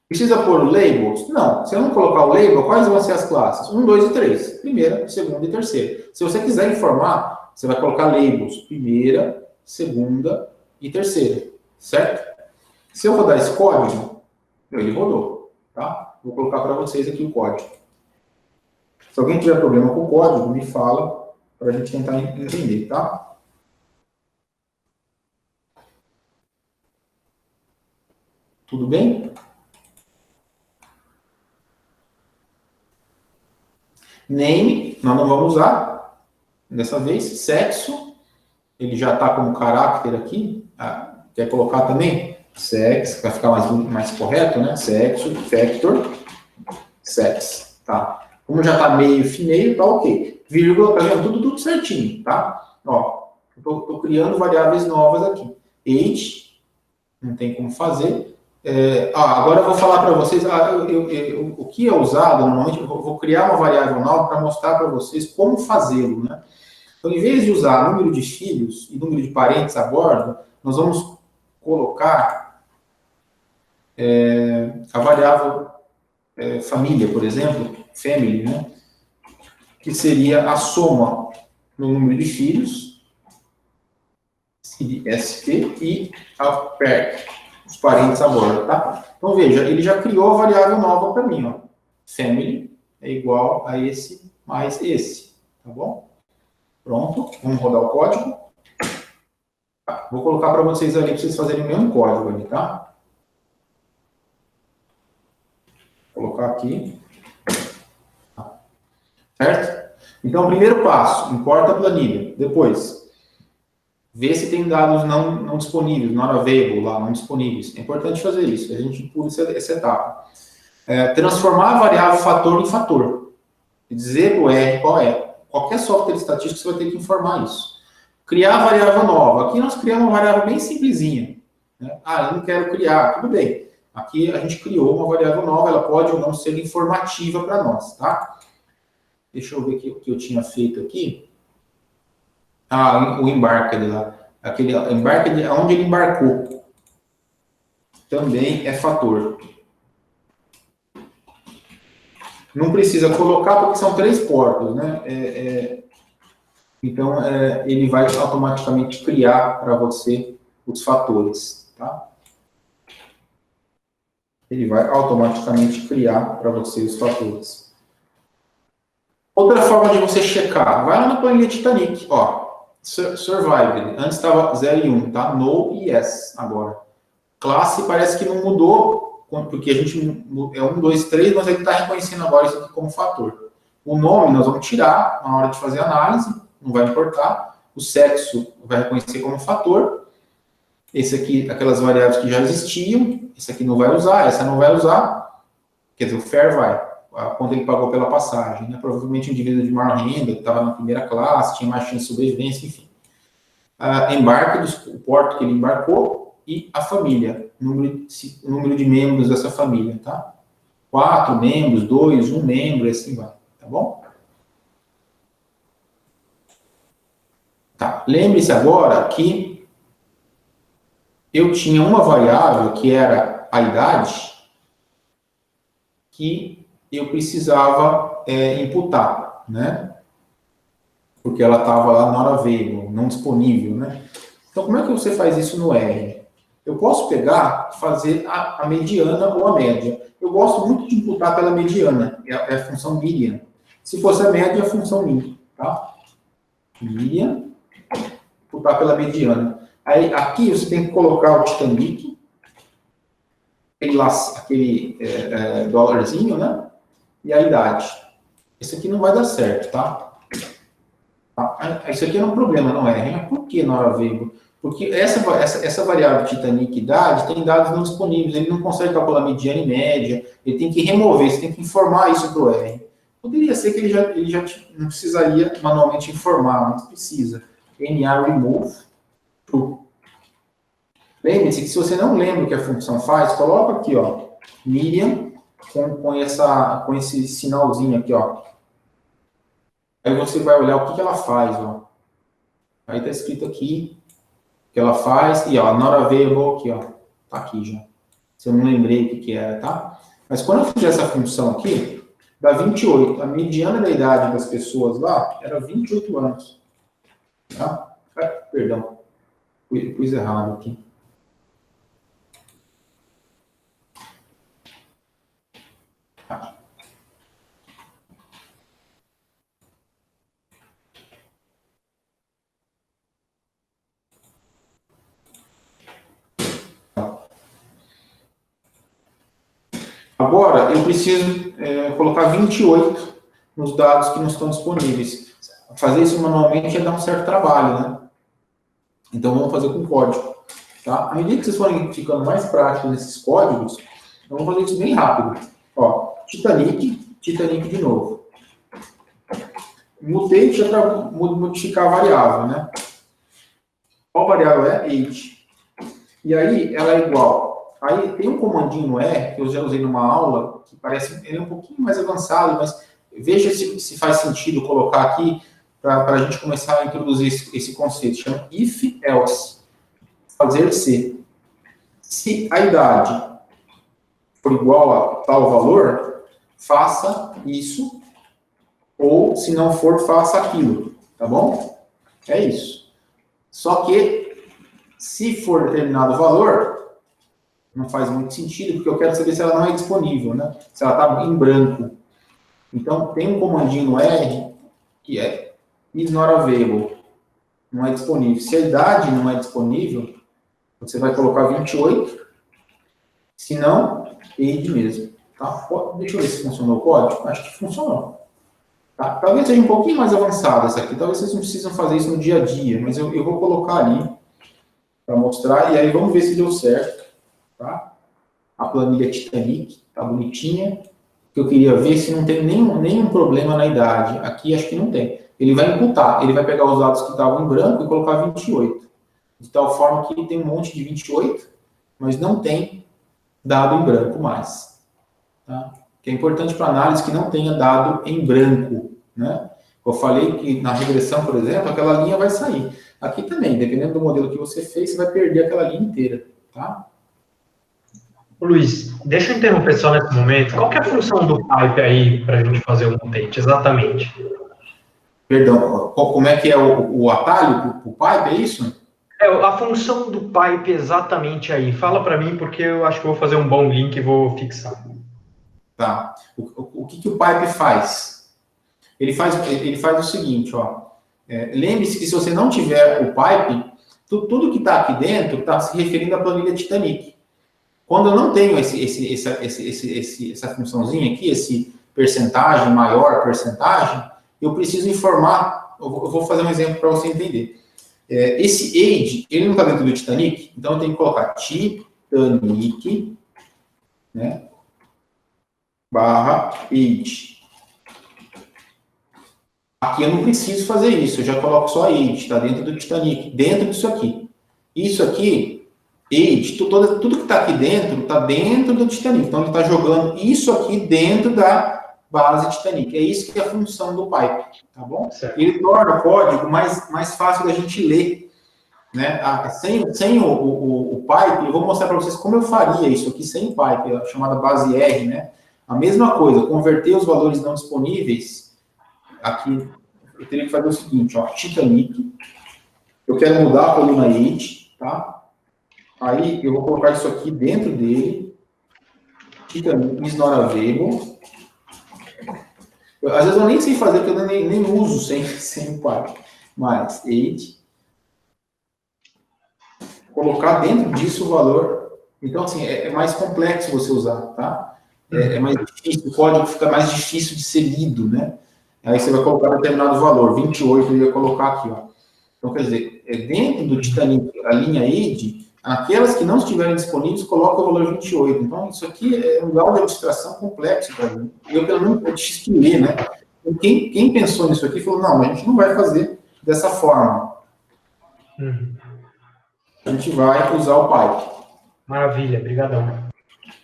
Precisa pôr labels? Não. Se eu não colocar o label, quais vão ser as classes? 1, 2 e 3. Primeira, segunda e terceira. Se você quiser informar, você vai colocar labels. Primeira, segunda e terceira. Certo? Se eu rodar esse código, ele rodou. Tá? Vou colocar para vocês aqui o código. Se alguém tiver problema com o código, me fala para a gente tentar entender, tá? Tudo bem? Name, nós não vamos usar dessa vez. Sexo, ele já está como caráter aqui. Quer colocar também? Sex, vai ficar mais correto, né? Sexo, factor, sex, tá? Como já está meio fineiro, tá ok. Vírgula, tá vendo? Tudo certinho, tá? Ó, tô criando variáveis novas aqui. Age, não tem como fazer. Agora eu vou falar para vocês, o que é usado, normalmente, eu vou criar uma variável nova para mostrar para vocês como fazê-lo, né? Então, em vez de usar número de filhos e número de parentes a bordo, nós vamos colocar a variável família, por exemplo, family, né? Que seria a soma no número de filhos, ST, e a pair, os parentes a bordo, tá? Então, veja, ele já criou a variável nova para mim, ó. Family é igual a esse mais esse, tá bom? Pronto, vamos rodar o código. Tá, vou colocar para vocês ali, para vocês fazerem o mesmo código ali, tá? Vou colocar aqui. Certo? Então, primeiro passo, importa a planilha. Depois, vê se tem dados não disponíveis, not available lá, não disponíveis. É importante fazer isso, a gente pula essa etapa. Transformar a variável fator em fator. Dizer o R qual é. Qualquer software estatístico você vai ter que informar isso. Criar variável nova. Aqui nós criamos uma variável bem simplesinha. Né? Eu não quero criar. Tudo bem. Aqui a gente criou uma variável nova, ela pode ou não ser informativa para nós, tá? Deixa eu ver o que eu tinha feito aqui. Ah, o embarque lá. Aquele embarque onde ele embarcou. Também é fator. Não precisa colocar porque são 3 portas, né? Então, ele vai automaticamente criar para você os fatores, tá? Ele vai automaticamente criar para você os fatores. Outra forma de você checar, vai lá na planilha Titanic, ó, Survived, antes estava 0 e 1, tá? No e yes agora. Classe parece que não mudou, porque a gente é 1, 2, 3, mas ele está reconhecendo agora isso aqui como fator. O nome nós vamos tirar na hora de fazer a análise, não vai importar. O sexo vai reconhecer como fator. Esse aqui, aquelas variáveis que já existiam, esse aqui não vai usar, essa não vai usar. Quer dizer, o fair vai. Quanto ele pagou pela passagem, né? Provavelmente um indivíduo de maior renda, que estava na primeira classe, tinha mais chance de sobrevivência, enfim. Embarque, o porto que ele embarcou e a família, o número de membros dessa família, tá? 4 membros, 2, 1 membro, assim vai, tá bom? Tá, lembre-se agora que eu tinha uma variável que era a idade, que eu precisava imputar, né? Porque ela estava lá not available, não disponível, né? Então, como é que você faz isso no R? Eu posso pegar, fazer a mediana ou a média. Eu gosto muito de imputar pela mediana, é a função median. Se fosse a média, é a função min, tá? Median, imputar pela mediana. Aí, aqui você tem que colocar o Titanic, aquele dólarzinho, né? E a idade. Esse aqui não vai dar certo, tá? Isso aqui é um problema, não é? Mas por que not available? Porque essa variável Titanic idade tem dados não disponíveis, ele não consegue calcular mediana e média, ele tem que remover, você tem que informar isso para o R. Poderia ser que ele já não precisaria manualmente informar, mas precisa. NA remove true. Lembre-se que se você não lembra o que a função faz, coloca aqui, ó, median com esse sinalzinho aqui, ó. Aí você vai olhar o que ela faz, ó. Aí tá escrito aqui que ela faz, e ó, not available aqui, ó. Tá aqui já. Se eu não lembrei o que era, tá? Mas quando eu fizer essa função aqui, dá 28. A mediana da idade das pessoas lá era 28 anos. Tá? Perdão. Pus errado aqui. Agora, eu preciso colocar 28 nos dados que não estão disponíveis. Fazer isso manualmente ia dar um certo trabalho, né? Então, vamos fazer com código. Tá? À medida que vocês forem ficando mais práticos nesses códigos, vamos fazer isso bem rápido. Ó, Titanic de novo. Mutate é para modificar a variável, né? Qual variável é? Age. E aí, ela é igual. Aí, tem um comandinho no R, que eu já usei numa aula, que parece, ele é um pouquinho mais avançado, mas veja se faz sentido colocar aqui, para a gente começar a introduzir esse conceito. Chama if else. Fazer se. Se a idade for igual a tal valor, faça isso, ou se não for, faça aquilo, tá bom? É isso. Só que, se for determinado valor, não faz muito sentido, porque eu quero saber se ela não é disponível, né? Se ela está em branco. Então, tem um comandinho no R, que é is not available, não é disponível. Se a idade não é disponível, você vai colocar 28, se não, age mesmo. Tá? Deixa eu ver se funcionou o código. Acho que funcionou. Tá? Talvez seja um pouquinho mais avançado essa aqui. Talvez vocês não precisam fazer isso no dia a dia, mas eu vou colocar ali para mostrar. E aí vamos ver se deu certo. Tá? A planilha Titanic está bonitinha. Que eu queria ver se não tem nenhum problema na idade. Aqui acho que não tem. Ele vai imputar. Ele vai pegar os dados que estavam em branco e colocar 28. De tal forma que tem um monte de 28, mas não tem dado em branco mais. Tá? Que é importante para análise que não tenha dado em branco. Né? Eu falei que na regressão, por exemplo, aquela linha vai sair. Aqui também, dependendo do modelo que você fez, você vai perder aquela linha inteira, tá? Luiz, deixa eu interromper só nesse momento. Qual que é a função do pipe aí para a gente fazer o mutante, exatamente? Perdão, como é que é o atalho para o pipe, é isso? A função do pipe exatamente aí. Fala para mim, porque eu acho que eu vou fazer um bom link e vou fixar. Tá. O que o pipe faz? Ele faz o seguinte, ó. Lembre-se que se você não tiver o pipe, tudo que está aqui dentro está se referindo à planilha Titanic. Quando eu não tenho essa funçãozinha aqui, esse percentagem, maior percentagem, eu preciso informar, eu vou fazer um exemplo para você entender. Esse age, ele não está dentro do Titanic, então eu tenho que colocar Titanic, né, barra age. Aqui eu não preciso fazer isso, eu já coloco só age, está dentro do Titanic, dentro disso aqui. Isso aqui, age, tudo que está aqui dentro, está dentro do Titanic. Então ele está jogando isso aqui dentro da base Titanic. É isso que é a função do pipe, tá bom? Certo. Ele torna o código mais fácil da gente ler, né? Sem o pipe, eu vou mostrar para vocês como eu faria isso aqui sem pipe, a chamada base R, né? A mesma coisa, converter os valores não disponíveis. Aqui, eu teria que fazer o seguinte, ó, Titanic, eu quero mudar a coluna age, tá? Aí, eu vou colocar isso aqui dentro dele, Titanic is not available. Às vezes eu nem sei fazer, porque eu nem uso sem o pipe, mas age, colocar dentro disso o valor, então, assim, é mais complexo você usar, tá? É mais difícil, o código fica mais difícil de ser lido, né? Aí você vai colocar determinado valor, 28 eu ia colocar aqui, ó. Então, quer dizer, dentro do Titanic, a linha age, aquelas que não estiverem disponíveis, coloca o valor 28. Então, isso aqui é um grau de abstração complexo para mim. Eu, pelo menos, é difícil de ler, né? Então, quem pensou nisso aqui falou, não, a gente não vai fazer dessa forma. A gente vai usar o pipe. Maravilha, brigadão.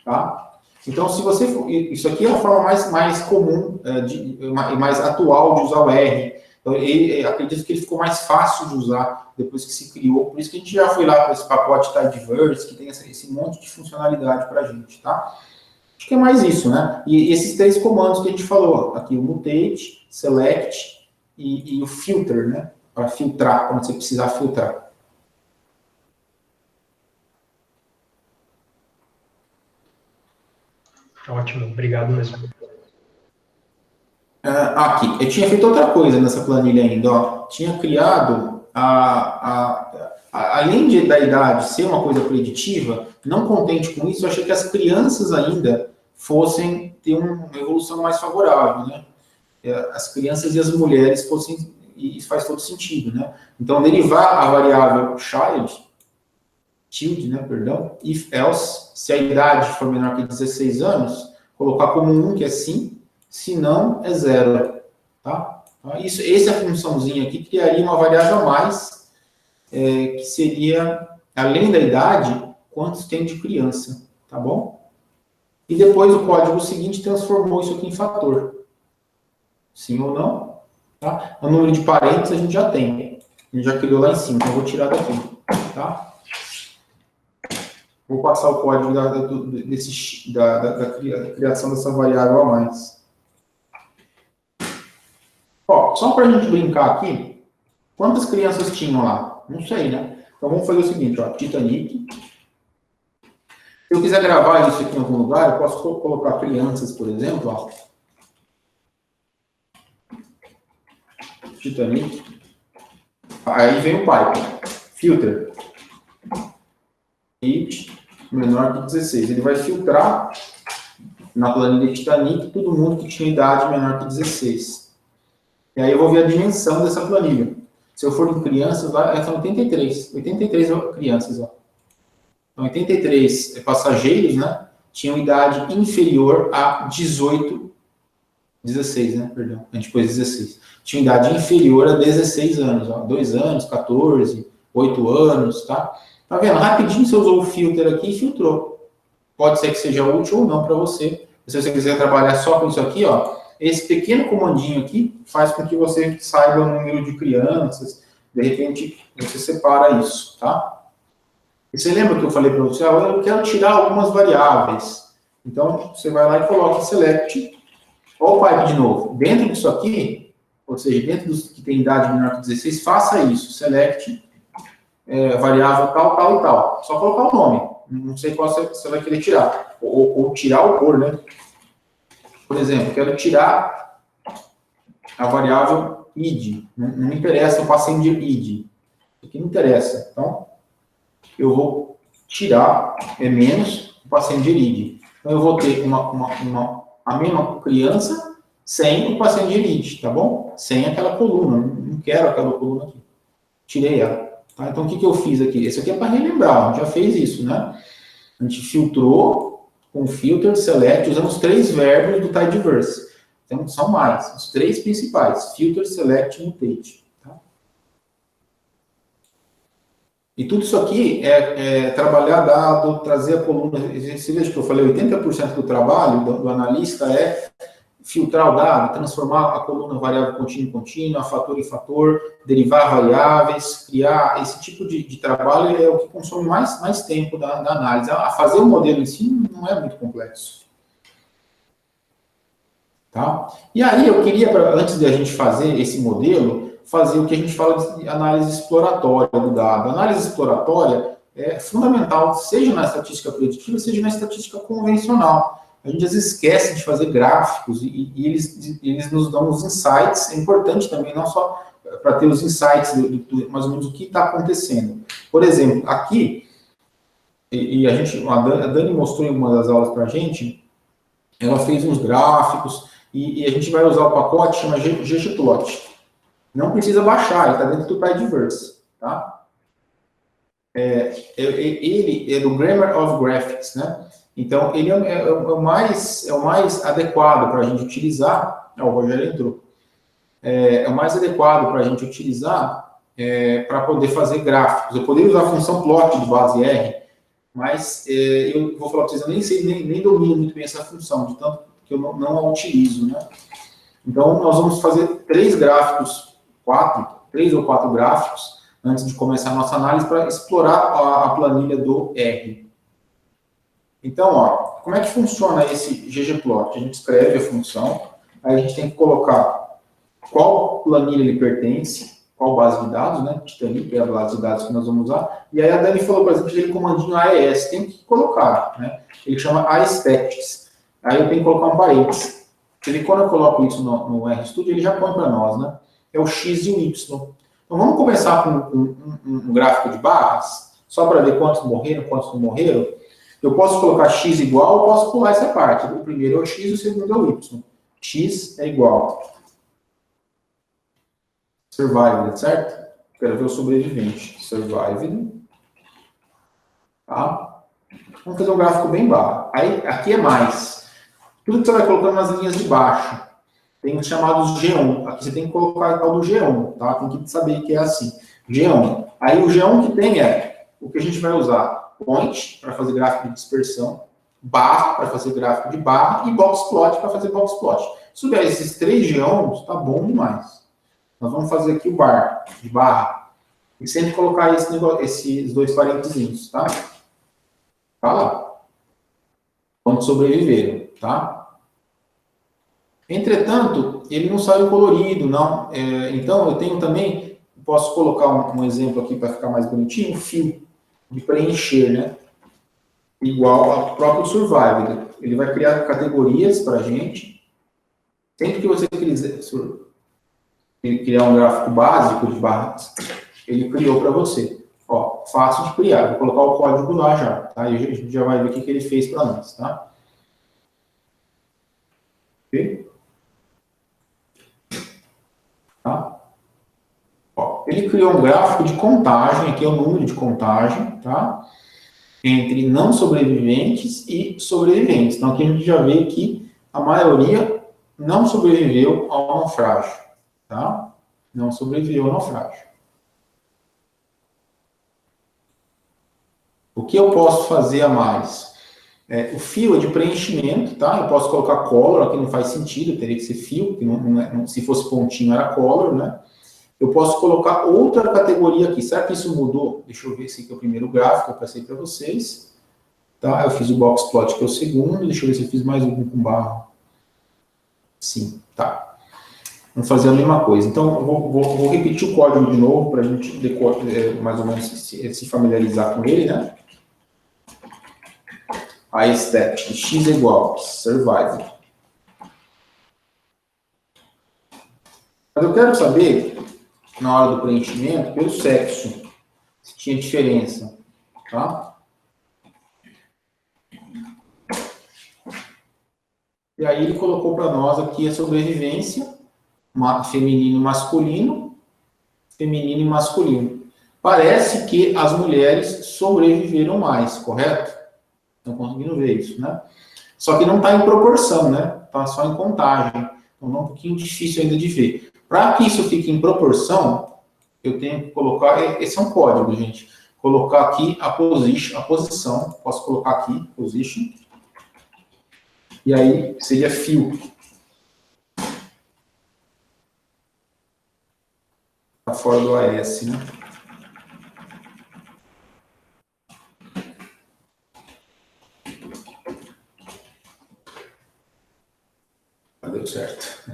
Tá? Então, se você for, isso aqui é a forma mais comum e mais atual de usar o R. Então, acredito que ele ficou mais fácil de usar depois que se criou. Por isso que a gente já foi lá para esse pacote Tidyverse, que tem esse monte de funcionalidade para a gente, tá? Acho que é mais isso, né? E esses três comandos que a gente falou, aqui o mutate, select e o filter, né? Para filtrar, quando você precisar filtrar. Ótimo, obrigado mesmo. Aqui, eu tinha feito outra coisa nessa planilha ainda, ó. Tinha criado, além da idade ser uma coisa preditiva, não contente com isso, eu achei que as crianças ainda fossem ter uma evolução mais favorável, né? As crianças e as mulheres fossem, e isso faz todo sentido, né? Então, derivar a variável child, né, perdão, if else, se a idade for menor que 16 anos, colocar como 1, que é sim, se não, é 0, tá? Essa funçãozinha aqui criaria uma variável a mais, que seria, além da idade, quantos tem de criança, tá bom? E depois o código seguinte transformou isso aqui em fator. Sim ou não? Tá? O número de parentes a gente já tem. A gente já criou lá em cima, então eu vou tirar daqui, tá? Vou passar o código da criação dessa variável a mais. Ó, só para a gente brincar aqui, quantas crianças tinham lá? Não sei, né? Então vamos fazer o seguinte, ó, Titanic. Se eu quiser gravar isso aqui em algum lugar, eu posso colocar crianças, por exemplo, ó. Titanic. Aí vem o pipe. Filter. Age menor que 16. Ele vai filtrar na planilha Titanic todo mundo que tinha idade menor que 16. E aí eu vou ver a dimensão dessa planilha. Se eu for em crianças, lá são 83. 83 crianças, ó. Então, 83 passageiros, né? Tinham idade inferior a 16, né? Perdão, a gente pôs 16. Tinha idade inferior a 16 anos, ó. 2 anos, 14, 8 anos, tá? Tá vendo? Rapidinho você usou o filter aqui e filtrou. Pode ser que seja útil ou não para você. Se você quiser trabalhar só com isso aqui, ó, esse pequeno comandinho aqui faz com que você saiba o número de crianças, de repente você separa isso, tá? E você lembra que eu falei para você, eu quero tirar algumas variáveis. Então, você vai lá e coloca em select, ou o pipe de novo. Dentro disso aqui, ou seja, dentro dos que tem idade menor que 16, faça isso, select, variável tal, tal e tal. Só colocar o nome. Não sei qual você vai querer tirar. Ou tirar o cor, né? Por exemplo, quero tirar a variável id. Não me interessa o passenger id. Isso aqui não interessa. Então, eu vou tirar menos o passenger id. Então, eu vou ter a mesma criança sem o passenger id, tá bom? Sem aquela coluna. Não quero aquela coluna aqui. Tirei ela. Tá? Então, o que eu fiz aqui? Esse aqui é para relembrar. A gente já fez isso, né? A gente filtrou com filter, select, usamos 3 verbos do tidyverse. Então, são mais. Os 3 principais. Filter, select e mutate. Tá? E tudo isso aqui é trabalhar dado, trazer a coluna. Você veja que eu falei, 80% do trabalho do analista é filtrar o dado, transformar a coluna variável contínua, fator em fator, derivar variáveis, criar esse tipo de trabalho é o que consome mais tempo da análise. A fazer o modelo em si não é muito complexo. Tá? E aí eu queria, antes de a gente fazer esse modelo, fazer o que a gente fala de análise exploratória do dado. A análise exploratória é fundamental, seja na estatística preditiva, seja na estatística convencional. A gente às vezes esquece de fazer gráficos e eles nos dão os insights. É importante também, não só para ter os insights, mais ou menos o que está acontecendo. Por exemplo, aqui, a Dani mostrou em uma das aulas para a gente, ela fez uns gráficos e a gente vai usar o pacote que chama ggplot. Não precisa baixar, ele está dentro do tidyverse, tá? Ele é do Grammar of Graphics, né? Então, ele é o mais adequado para a gente utilizar. O Rogério entrou. É o mais adequado para a gente utilizar para poder fazer gráficos. Eu poderia usar a função plot de base R, mas eu vou falar para vocês, eu nem domino muito bem essa função, de tanto que eu não a utilizo, né? Então, nós vamos fazer 3 ou 4 gráficos, antes de começar a nossa análise, para explorar a planilha do R. Então, ó, como é que funciona esse ggplot? A gente escreve a função, aí a gente tem que colocar qual planilha ele pertence, qual base de dados, né? Titanic, que é a base de dados que nós vamos usar. E aí a Dani falou, por exemplo, que ele comandinho AES, tem que colocar, né? Ele chama aesthetics. Aí eu tenho que colocar um parênteses. Quando eu coloco isso no RStudio, ele já põe para nós, né? É o X e o Y. Então vamos começar com um gráfico de barras, só para ver quantos morreram, quantos não morreram. Eu posso colocar x igual, eu posso pular essa parte. O primeiro é o x, o segundo é o y. X é igual. Survived, certo? Quero ver o sobrevivente. Survived. Tá? Vamos fazer um gráfico bem barra. Aí, aqui é mais. Tudo que você vai colocando nas linhas de baixo. Tem os chamados G1. Aqui você tem que colocar o tal do G1, tá? Tem que saber que é assim. G1. Aí o G1 que tem o que a gente vai usar. Point, para fazer gráfico de dispersão, barra, para fazer gráfico de barra, e boxplot, para fazer boxplot. Se souber esses 3 G1s, tá bom demais. Nós vamos fazer aqui o bar, de barra, e sempre colocar esses 2 parênteses, tá? Tá lá. Quantos sobreviveram, tá? Entretanto, ele não saiu colorido, não. Então, eu tenho também, posso colocar um exemplo aqui para ficar mais bonitinho, um fio de preencher, né? Igual ao próprio Survived. Ele vai criar categorias para a gente. Sempre que você quiser criar um gráfico básico de barras, ele criou para você. Ó, fácil de criar. Vou colocar o código lá já, tá? E a gente já vai ver o que ele fez para nós, tá? Ok? Tá? Ó, ele criou um gráfico de contagem, aqui é o número de contagem, tá? Entre não sobreviventes e sobreviventes. Então, aqui a gente já vê que a maioria não sobreviveu ao naufrágio, tá? Não sobreviveu ao naufrágio. O que eu posso fazer a mais? O fio é de preenchimento, tá? Eu posso colocar color, aqui não faz sentido, teria que ser fio, porque se fosse pontinho era color, né? Eu posso colocar outra categoria aqui. Será que isso mudou? Deixa eu ver esse aqui é o primeiro gráfico que eu passei para vocês. Tá? Eu fiz o box plot, que é o segundo. Deixa eu ver se eu fiz mais um com barra. Sim, tá. Vamos fazer a mesma coisa. Então, eu vou repetir o código de novo para a gente mais ou menos se familiarizar com ele, né? A estética x é igual survival. Mas eu quero saber, na hora do preenchimento, pelo sexo, se tinha diferença, tá? E aí ele colocou para nós aqui a sobrevivência, feminino e masculino. Parece que as mulheres sobreviveram mais, correto? Estão conseguindo ver isso, né? Só que não está em proporção, né? Está só em contagem. Então é um pouquinho difícil ainda de ver. Para que isso fique em proporção, eu tenho que colocar... Esse é um código, gente. Colocar aqui a posição. Posso colocar aqui, position. E aí seria fio. Está fora do AS, né? Deu certo.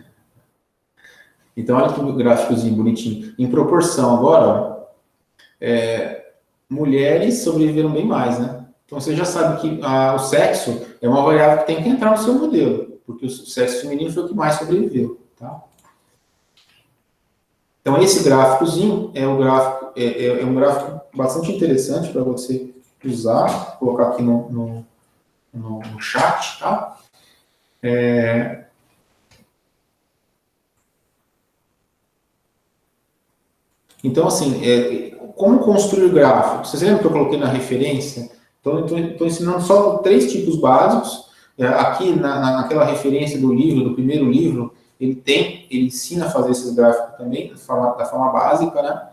Então, olha que gráficozinho bonitinho. Em proporção, agora, mulheres sobreviveram bem mais, né? Então, você já sabe que o sexo é uma variável que tem que entrar no seu modelo, porque o sexo feminino foi o que mais sobreviveu, tá? Então, esse gráficozinho é um gráfico bastante interessante para você usar, colocar aqui no chat, tá? Então, assim, como construir gráficos? Vocês lembram que eu coloquei na referência? Então, estou ensinando só 3 tipos básicos. Aqui, naquela referência do livro, do primeiro livro, ele ensina a fazer esses gráficos também, da forma básica, né?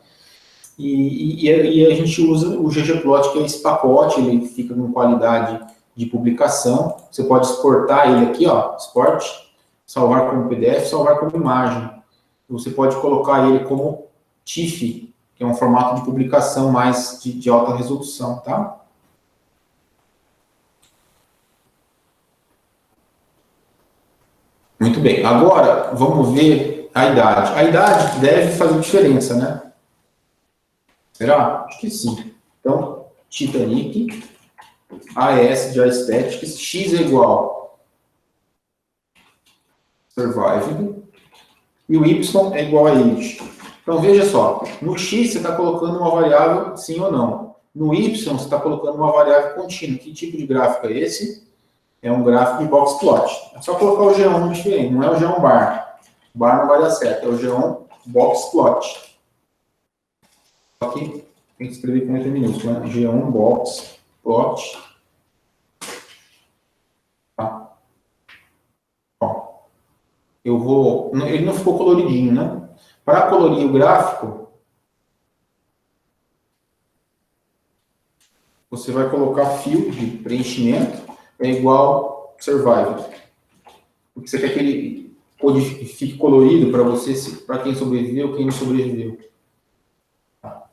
E a gente usa o ggplot, que é esse pacote, ele fica com qualidade de publicação. Você pode exportar ele aqui, ó, export, salvar como PDF, salvar como imagem. Você pode colocar ele como TIFF, que é um formato de publicação mais de alta resolução, tá? Muito bem. Agora, vamos ver a idade. A idade deve fazer diferença, né? Será? Acho que sim. Então, Titanic, AS de Aesthetics, X é igual Survived, e o Y é igual a Age. Então, veja só, no X você está colocando uma variável sim ou não. No Y você está colocando uma variável contínua. Que tipo de gráfico é esse? É um gráfico de box plot. É só colocar o G1 diferente, não é o G1 bar. O bar não vai dar certo, é o G1 box plot. Só que tem que escrever com letra minúscula, né? G1 box plot. Tá? Ó, ele não ficou coloridinho, né? Para colorir o gráfico, você vai colocar fio de preenchimento é igual survival. Porque você quer que ele fique colorido para você, para quem sobreviveu, quem não sobreviveu. Tá.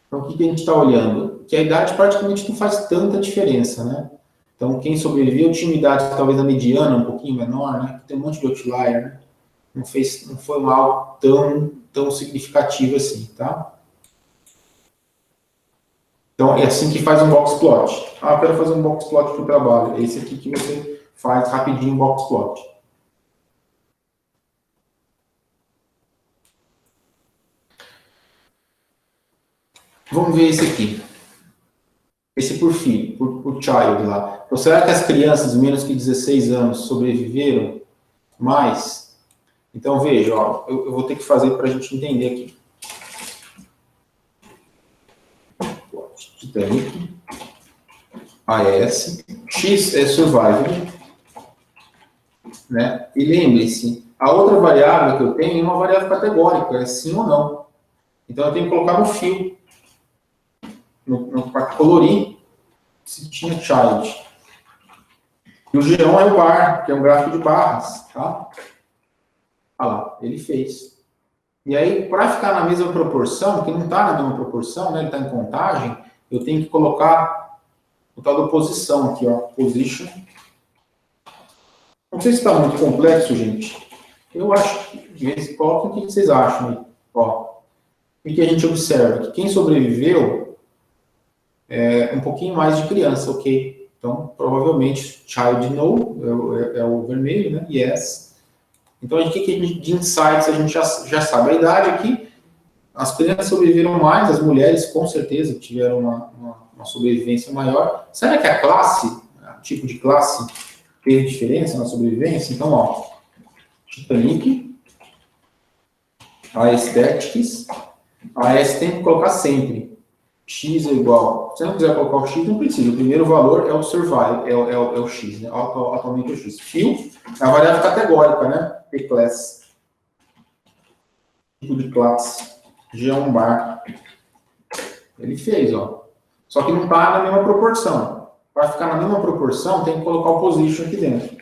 Então, o que a gente está olhando? Que a idade praticamente não faz tanta diferença, né? Então, quem sobreviveu tinha uma idade talvez a mediana, um pouquinho menor, né? Tem um monte de outlier, né? Não foi algo tão significativo assim, tá? Então, é assim que faz um box plot. Eu quero fazer um box plot para o trabalho. É esse aqui que você faz rapidinho um box plot. Vamos ver esse aqui. Esse por filho, por child lá. Então, será que as crianças menos que 16 anos sobreviveram mais? Então, veja, ó, eu vou ter que fazer para a gente entender aqui. Titanic, AS, X é survival, né? E lembre-se, a outra variável que eu tenho é uma variável categórica, é sim ou não. Então, eu tenho que colocar no fio, para colorir, se tinha child. E o G1 é o bar, que é um gráfico de barras, tá? Olha lá, ele fez. E aí, para ficar na mesma proporção, que não está na mesma proporção, né, ele está em contagem, eu tenho que colocar o tal da posição aqui, ó, position. Não sei se está muito complexo, gente. Eu acho que, de vez em quando, o que vocês acham aí? Ó, o que a gente observa? Que quem sobreviveu é um pouquinho mais de criança, ok? Então, provavelmente, child no é o vermelho, né? Yes. Então, o que de insights a gente já sabe? A idade aqui, as crianças sobreviveram mais, as mulheres com certeza tiveram uma sobrevivência maior. Será que a classe, o tipo de classe, fez diferença na sobrevivência? Então, ó, Titanic, a Aesthetics, a S tem que colocar sempre. X é igual. Se não quiser colocar o X, não precisa. O primeiro valor é o survive, é o X, né? Atualmente é o X. Fio é a variável categórica, né? P-class. Tipo de classe. G1 bar. Ele fez, ó. Só que não está na mesma proporção. Para ficar na mesma proporção, tem que colocar o position aqui dentro.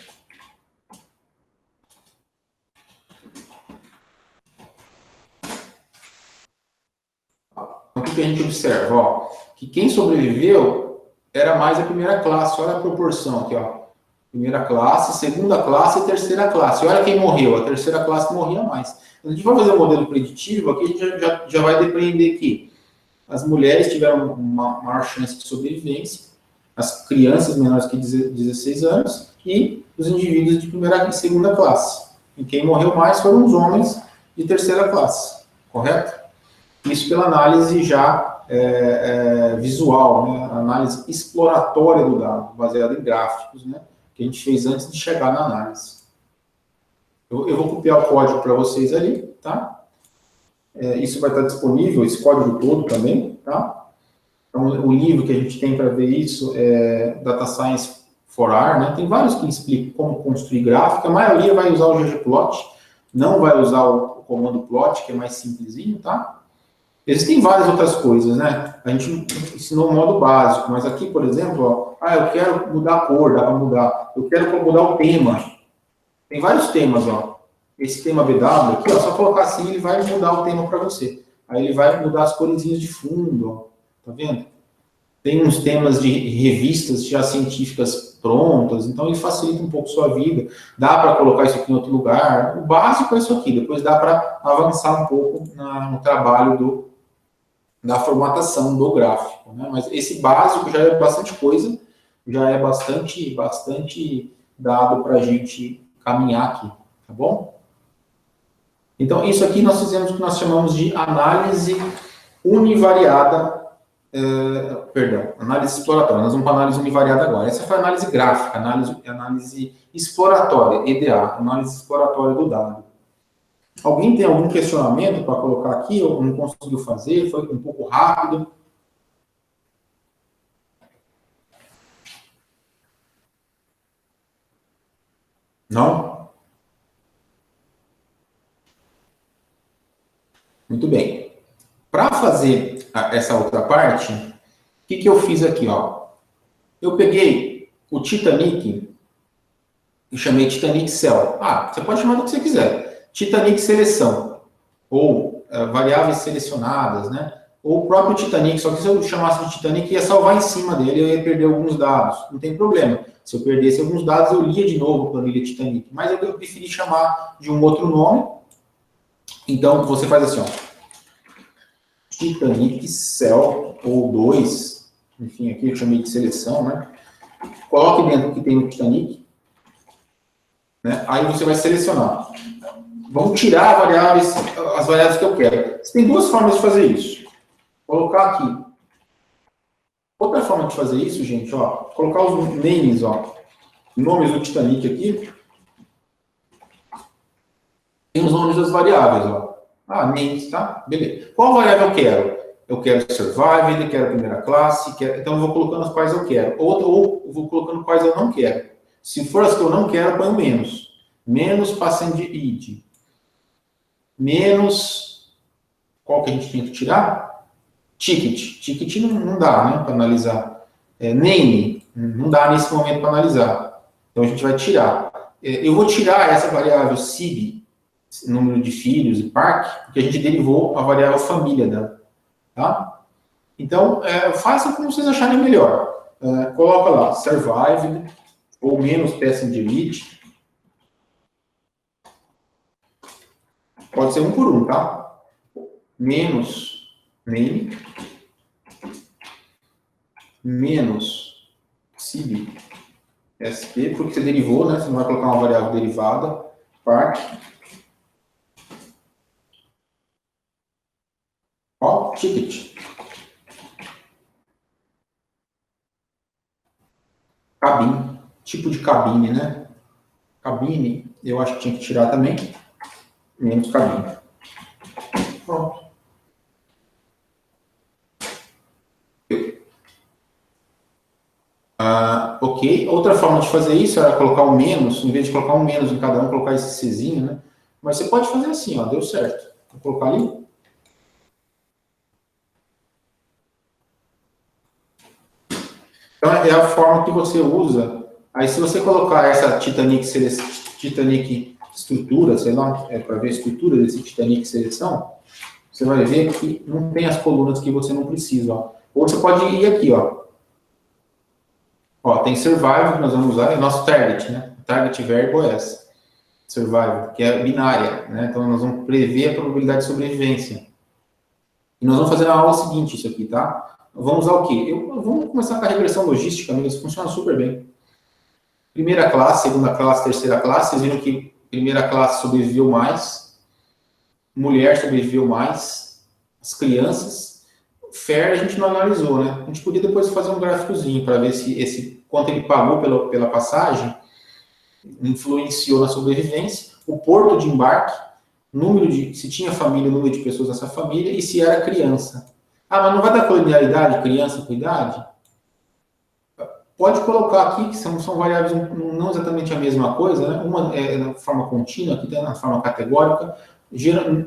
Então, o que a gente observa? Ó, que quem sobreviveu era mais a primeira classe. Olha a proporção aqui, ó. Primeira classe, segunda classe e terceira classe. Olha quem morreu. A terceira classe morria mais. Quando a gente vai fazer um modelo preditivo, aqui a gente já vai depreender que as mulheres tiveram uma maior chance de sobrevivência, as crianças menores que 16 anos e os indivíduos de primeira e segunda classe. E quem morreu mais foram os homens de terceira classe, correto? Isso pela análise já visual, né? Análise exploratória do dado, baseada em gráficos, né? Que a gente fez antes de chegar na análise. Eu vou copiar o código para vocês ali, tá? Isso vai estar disponível, esse código todo também, tá? Então, o livro que a gente tem para ver isso é Data Science for R, né? Tem vários que explicam como construir gráfico, a maioria vai usar o ggplot, não vai usar o comando plot, que é mais simplesinho, tá? Existem várias outras coisas, né? A gente ensinou o modo básico, mas aqui, por exemplo, ó, eu quero mudar a cor, dá para mudar. Eu quero mudar o tema. Tem vários temas, ó. Esse tema BW aqui, ó, só colocar assim, ele vai mudar o tema para você. Aí ele vai mudar as coresinhas de fundo, ó. Tá vendo? Tem uns temas de revistas já científicas prontas, então ele facilita um pouco a sua vida. Dá para colocar isso aqui em outro lugar. O básico é isso aqui, depois dá para avançar um pouco no trabalho da formatação do gráfico, né? Mas esse básico já é bastante coisa, já é bastante dado para a gente caminhar aqui, tá bom? Então, isso aqui nós fizemos o que nós chamamos de análise univariada, análise exploratória. Nós vamos para análise univariada agora. Essa foi a análise gráfica, análise exploratória, EDA, análise exploratória do dado. Alguém tem algum questionamento para colocar aqui, ou não conseguiu fazer, foi um pouco rápido? Não? Muito bem. Para fazer essa outra parte, o que eu fiz aqui, ó? Eu peguei o Titanic e chamei Titanic Cell. Você pode chamar do que você quiser. Titanic Seleção, ou variáveis selecionadas, né? Ou o próprio Titanic, só que se eu chamasse de Titanic, ia salvar em cima dele, eu ia perder alguns dados. Não tem problema. Se eu perdesse alguns dados, eu lia de novo a planilha Titanic. Mas eu preferi chamar de um outro nome. Então, você faz assim, ó. Titanic Cell, ou 2, enfim, aqui eu chamei de seleção, né? Coloque dentro o que tem no Titanic, né? Aí você vai selecionar. Vamos tirar as variáveis que eu quero. Você tem duas formas de fazer isso. Colocar aqui. Outra forma de fazer isso, gente, ó, colocar os names, ó, nomes do Titanic aqui. Tem os nomes das variáveis, ó. Names, tá? Beleza. Qual variável eu quero? Eu quero survive, eu quero primeira classe, então eu vou colocando as quais eu quero. Ou eu vou colocando quais eu não quero. Se for as que eu não quero, eu ponho menos. Menos passenger id. Menos, qual que a gente tem que tirar? Ticket. Ticket não dá, né, para analisar. Name, não dá nesse momento para analisar. Então, a gente vai tirar. Eu vou tirar essa variável SIB, número de filhos e parque, porque a gente derivou a variável família dela. Tá? Então, faça como vocês acharem melhor. Coloca lá, survived, ou menos passenger delete. Pode ser um por um, tá? Menos name, menos SIB, SP, porque você derivou, né? Você não vai colocar uma variável derivada, park. Ó, ticket. Cabine, tipo de cabine, né? Cabine, eu acho que tinha que tirar também, menos cabine. Pronto. Ok, outra forma de fazer isso era colocar um menos, em vez de colocar um menos em cada um, colocar esse Czinho, né? Mas você pode fazer assim, ó, deu certo. Vou colocar ali. Então, é a forma que você usa. Aí, se você colocar essa Titanic estrutura, sei lá, para ver a estrutura desse Titanic seleção, você vai ver que não tem as colunas que você não precisa, ó. Ou você pode ir aqui, ó. Ó, tem survival, que nós vamos usar, é o nosso target, né? O target verbo é essa. Survival, que é binária, né? Então, nós vamos prever a probabilidade de sobrevivência. E nós vamos fazer na aula seguinte isso aqui, tá? Vamos usar o quê? Vamos começar com a regressão logística, mas isso funciona super bem. Primeira classe, segunda classe, terceira classe, vocês viram que primeira classe sobreviveu mais, mulher sobreviveu mais, as crianças, fair a gente não analisou, né? A gente podia depois fazer um gráficozinho para ver se quanto ele pagou pela passagem influenciou na sobrevivência, o porto de embarque, se tinha família, número de pessoas nessa família e se era criança. Ah, mas não vai dar colonialidade, criança com idade? Pode colocar aqui, que são variáveis não exatamente a mesma coisa, né? Uma é na forma contínua, aqui na forma categórica,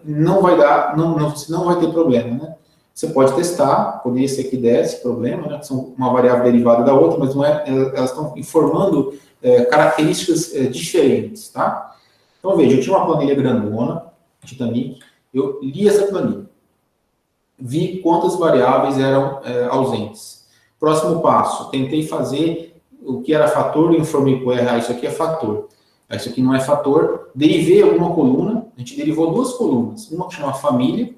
não vai dar, não vai ter problema, né? Você pode testar, poderia ser que desse problema, né? São uma variável derivada da outra, mas não é, elas estão informando características diferentes, tá? Então, veja, eu tinha uma planilha grandona, Titanic, eu li essa planilha, vi quantas variáveis eram ausentes. Próximo passo, tentei fazer o que era fator, informei com o R, isso aqui é fator. Isso aqui não é fator. Derivei alguma coluna, a gente derivou duas colunas, uma que chama família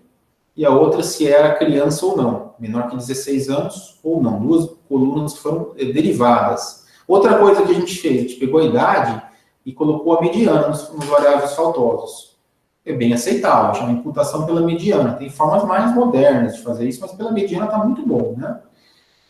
e a outra se era criança ou não, menor que 16 anos ou não. Duas colunas que foram derivadas. Outra coisa que a gente fez, a gente pegou a idade e colocou a mediana nos variáveis faltosos. É bem aceitável, chama imputação pela mediana. Tem formas mais modernas de fazer isso, mas pela mediana está muito bom, né?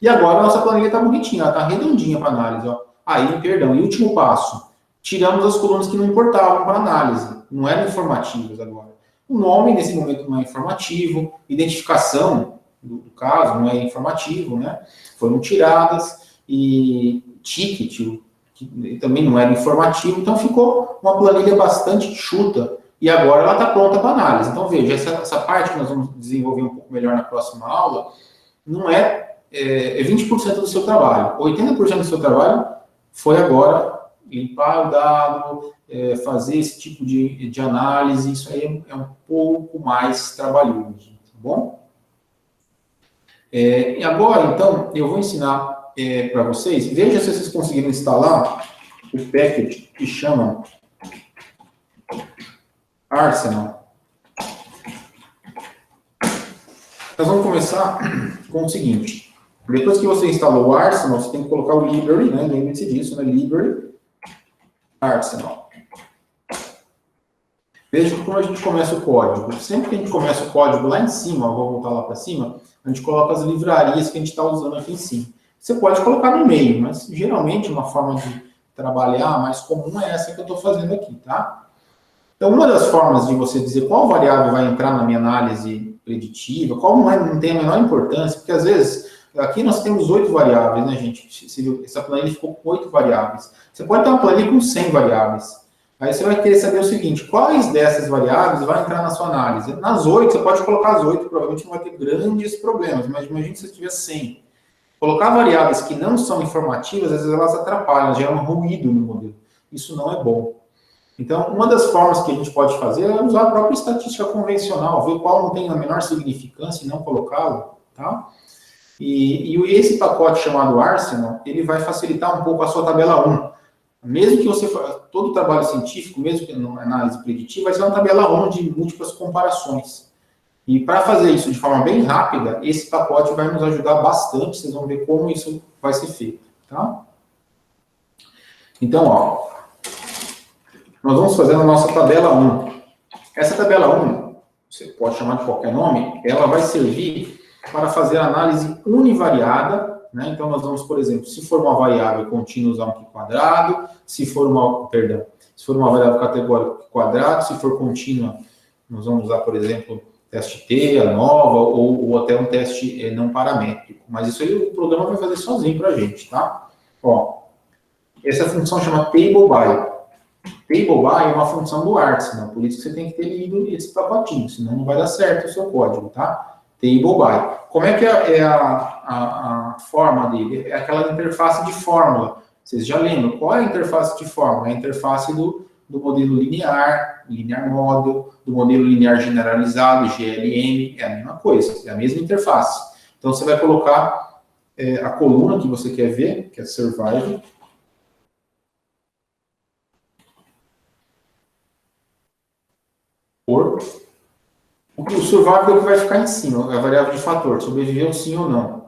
E agora a nossa planilha está bonitinha, ela está redondinha para análise. Ó. Aí, perdão, e último passo, tiramos as colunas que não importavam para análise, não eram informativas agora. O nome, nesse momento, não é informativo, identificação do caso não é informativo, né? Foram tiradas, e ticket, que também não era informativo, então ficou uma planilha bastante enxuta, e agora ela está pronta para análise. Então, veja, essa parte que nós vamos desenvolver um pouco melhor na próxima aula, não é 20% do seu trabalho. 80% do seu trabalho foi agora limpar o dado, fazer esse tipo de análise, isso aí é um pouco mais trabalhoso, tá bom? E agora, então, eu vou ensinar para vocês, veja se vocês conseguiram instalar o package que chama Arsenal. Nós vamos começar com o seguinte. Depois que você instalou o Arsenal, você tem que colocar o library, né? Lembre-se disso, né? Library Arsenal. Veja como a gente começa o código. Sempre que a gente começa o código lá em cima, vou voltar lá para cima, a gente coloca as livrarias que a gente está usando aqui em cima. Você pode colocar no meio, mas geralmente uma forma de trabalhar mais comum é essa que eu estou fazendo aqui, tá? Então, uma das formas de você dizer qual variável vai entrar na minha análise preditiva, qual não tem a menor importância, porque às vezes aqui nós temos 8 variáveis, né, gente? Essa planilha ficou com 8 variáveis. Você pode ter uma planilha com 100 variáveis. Aí você vai querer saber o seguinte, quais dessas variáveis vai entrar na sua análise? Nas 8, você pode colocar as 8, provavelmente não vai ter grandes problemas, mas imagine se você tiver 100. Colocar variáveis que não são informativas, às vezes elas atrapalham, geram ruído no modelo. Isso não é bom. Então, uma das formas que a gente pode fazer é usar a própria estatística convencional, ver qual não tem a menor significância e não colocá-lo, tá? E esse pacote chamado Arsenal, ele vai facilitar um pouco a sua tabela 1. Mesmo que você faça todo o trabalho científico, mesmo que na análise preditiva, vai ser uma tabela 1 de múltiplas comparações. E para fazer isso de forma bem rápida, esse pacote vai nos ajudar bastante, vocês vão ver como isso vai ser feito, tá? Então, ó, nós vamos fazer a nossa tabela 1. Essa tabela 1, você pode chamar de qualquer nome, ela vai servir para fazer a análise univariada, né? Então, nós vamos, por exemplo, se for uma variável contínua, usar um Q quadrado, se for uma variável categórica Q quadrado, se for contínua, nós vamos usar, por exemplo, teste T, a nova, ou até um teste não paramétrico. Mas isso aí o programa vai fazer sozinho para a gente, tá? Ó, essa função chama TableBy. TableBy é uma função do Arsenal, por isso que você tem que ter lido esse pacotinho, senão não vai dar certo o seu código, tá? TableBy. Como é que é a forma dele? É aquela interface de fórmula. Vocês já lembram? Qual é a interface de fórmula? É a interface do modelo linear model, do modelo linear generalizado, GLM, é a mesma coisa, é a mesma interface. Então, você vai colocar a coluna que você quer ver, que é survival. O survival é o que vai ficar em cima, a variável de fator, sobreviveu sim ou não.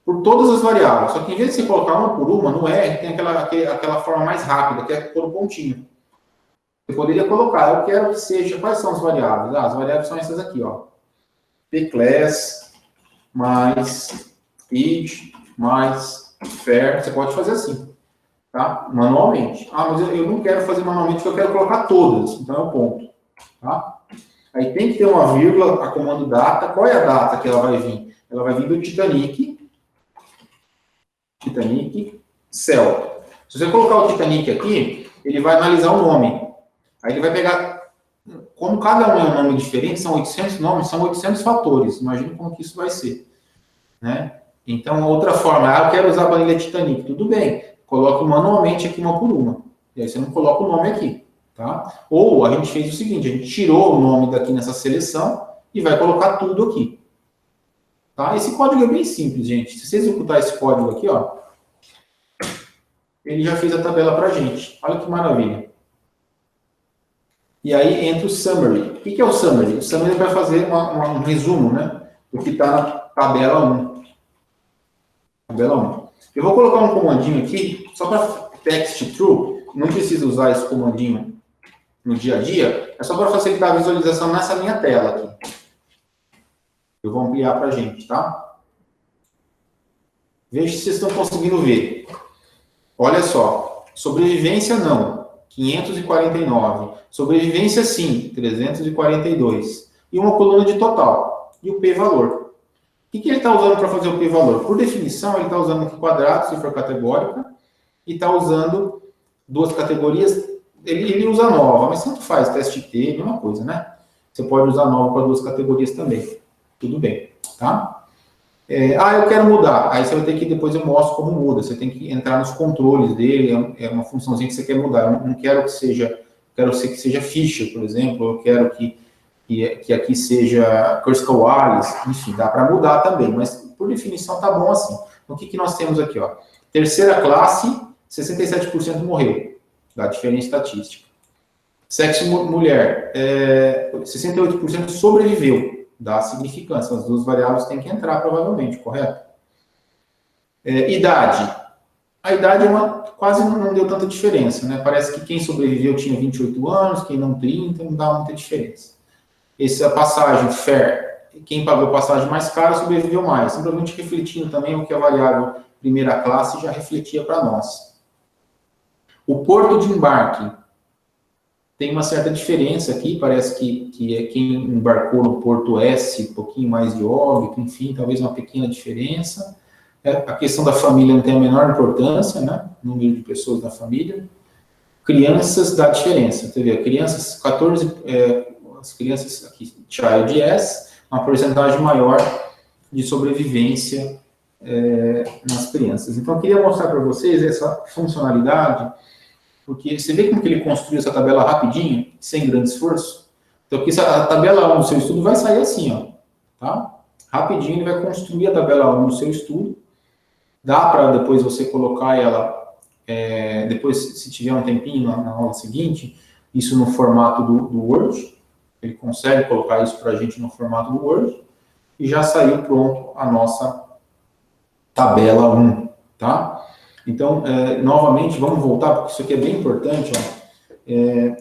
Por todas as variáveis, só que em vez de você colocar uma por uma, no R tem aquela forma mais rápida, que é por um pontinho. Você poderia colocar, eu quero que seja, quais são as variáveis? As variáveis são essas aqui, ó. Pclass, mais id, mais fair, você pode fazer assim, tá? Manualmente. Mas eu não quero fazer manualmente, porque eu quero colocar todas, então é o ponto, tá? Aí tem que ter uma vírgula, a comando data. Qual é a data que ela vai vir? Ela vai vir do Titanic Cell. Se você colocar o Titanic aqui, ele vai analisar o nome. Aí ele vai pegar, como cada um é um nome diferente, são 800 nomes, são 800 fatores. Imagina como que isso vai ser, né? Então, outra forma, eu quero usar a planilha Titanic. Tudo bem, coloque manualmente aqui uma por uma. E aí você não coloca o nome aqui. Tá? Ou a gente fez o seguinte, a gente tirou o nome daqui nessa seleção e vai colocar tudo aqui. Tá? Esse código é bem simples, gente. Se você executar esse código aqui, ó, ele já fez a tabela para a gente. Olha que maravilha. E aí entra o summary. O que é o summary? O summary vai fazer um resumo, né, do que está na tabela 1. Tabela 1. Eu vou colocar um comandinho aqui, só para text true. Não precisa usar esse comandinho no dia a dia, é só para facilitar a visualização nessa minha tela aqui. Eu vou ampliar para a gente, tá? Veja se vocês estão conseguindo ver. Olha só, sobrevivência não, 549. Sobrevivência sim, 342. E uma coluna de total. E o p-valor. O que ele está usando para fazer o p-valor? Por definição, ele está usando aqui quadrado, se for categórica, e está usando duas categorias. Ele usa nova, mas tanto faz, teste T, mesma coisa, né? Você pode usar nova para duas categorias também. Tudo bem, tá? Eu quero mudar. Aí você vai ter que, depois eu mostro como muda. Você tem que entrar nos controles dele, é uma funçãozinha que você quer mudar. Eu não quero que seja, quero que seja ficha, por exemplo, eu quero que aqui seja Cursical Alice, enfim, dá para mudar também, mas por definição tá bom assim. Então, o que nós temos aqui, ó? Terceira classe, 67% morreu. Da diferença estatística. Sexo mulher, 68% sobreviveu, dá significância. As duas variáveis têm que entrar, provavelmente, correto? Idade. A idade quase não deu tanta diferença, né? Parece que quem sobreviveu tinha 28 anos, quem não 30, não dá muita diferença. Essa passagem, fair, quem pagou passagem mais cara sobreviveu mais, simplesmente refletindo também o que a variável primeira classe já refletia para nós. O porto de embarque tem uma certa diferença aqui, parece que é quem embarcou no porto S, um pouquinho mais de óbito, enfim, talvez uma pequena diferença. A questão da família não tem a menor importância, né? O número de pessoas da família. Crianças dá diferença, você vê, crianças, 14, as crianças aqui, Child S, uma porcentagem maior de sobrevivência nas crianças. Então, eu queria mostrar para vocês essa funcionalidade, porque você vê como que ele construiu essa tabela rapidinho, sem grande esforço? Então, aqui, a tabela 1 do seu estudo vai sair assim, ó, tá? Rapidinho ele vai construir a tabela 1 do seu estudo. Dá para depois você colocar ela, depois, se tiver um tempinho na aula seguinte, isso no formato do Word. Ele consegue colocar isso para a gente no formato do Word. E já saiu pronto a nossa tabela 1, tá? Então, novamente, vamos voltar, porque isso aqui é bem importante,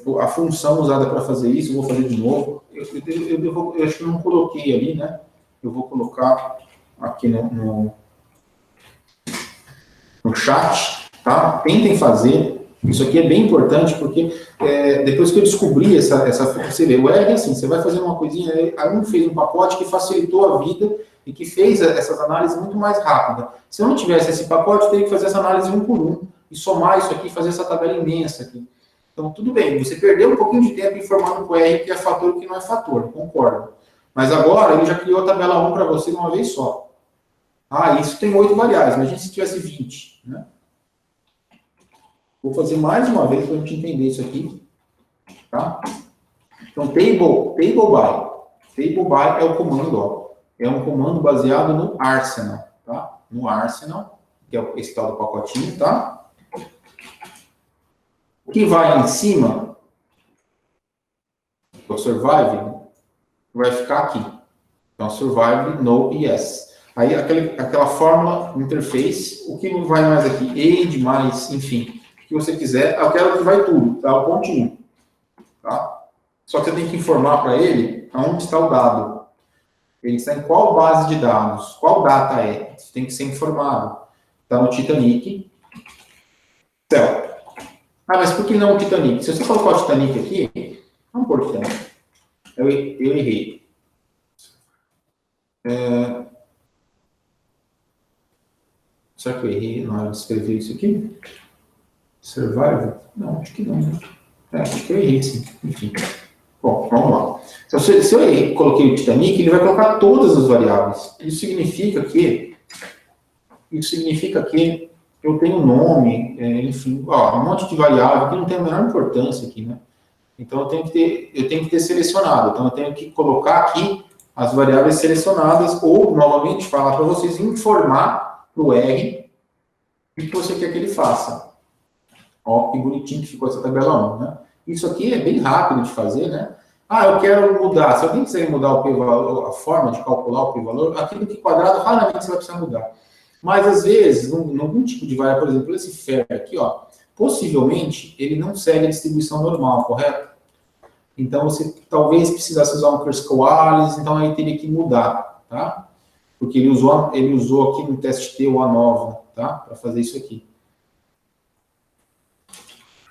ó. A função usada para fazer isso, eu vou fazer de novo. Eu acho que eu não coloquei ali, né? Eu vou colocar aqui no chat, tá? Tentem fazer. Isso aqui é bem importante, porque depois que eu descobri você vê, o R é assim, você vai fazendo uma coisinha, aí um fez um pacote que facilitou a vida e que fez essas análises muito mais rápidas. Se eu não tivesse esse pacote, eu teria que fazer essa análise um por um, e somar isso aqui, e fazer essa tabela imensa aqui. Então, tudo bem, você perdeu um pouquinho de tempo informando com o R que é fator e que não é fator, concordo. Mas agora, ele já criou a tabela 1 para você de uma vez só. Isso tem 8 variáveis, imagina se tivesse 20, né? Vou fazer mais uma vez para a gente entender isso aqui, tá? Então, table by. Table by é o comando, ó. É um comando baseado no Arsenal, tá? No Arsenal, que é esse tal do pacotinho, tá? O que vai em cima, o survive, vai ficar aqui. Então, survive, no e yes. Aí, aquela fórmula interface, o que vai mais aqui? Age, mais, enfim, o que você quiser, eu quero que vai tudo, tá? O pontinho, tá? Só que você tem que informar para ele aonde está o dado. Ele está em qual base de dados? Qual data é? Isso tem que ser informado. Está no Titanic. Céu. Mas por que não o Titanic? Se você colocar o Titanic aqui, vamos pôr o Titanic. Eu errei. Será que eu errei na hora de escrever isso aqui? Survival? Não, acho que não, né? Acho que eu errei, sim. Enfim. Bom, vamos lá. Então, se eu coloquei o Titanic, ele vai colocar todas as variáveis. Isso significa que eu tenho um nome, enfim, um monte de variável que não tem a menor importância aqui, né? Então, eu tenho que ter selecionado. Então, eu tenho que colocar aqui as variáveis selecionadas ou, novamente, falar para vocês informar para o R o que você quer que ele faça. Ó, que bonitinho que ficou essa tabela 1, né? Isso aqui é bem rápido de fazer, né? Eu quero mudar. Se alguém quiser mudar o p-valor, a forma de calcular o p-valor, aquilo que quadrado, raramente você vai precisar mudar. Mas, às vezes, em algum tipo de variável, por exemplo, esse FAIR aqui, ó, possivelmente, ele não segue a distribuição normal, correto? Então, você talvez precisasse usar um Kershaw-Wallis, então aí teria que mudar, tá? Porque ele usou aqui no teste T o ANOVA, tá? Para fazer isso aqui.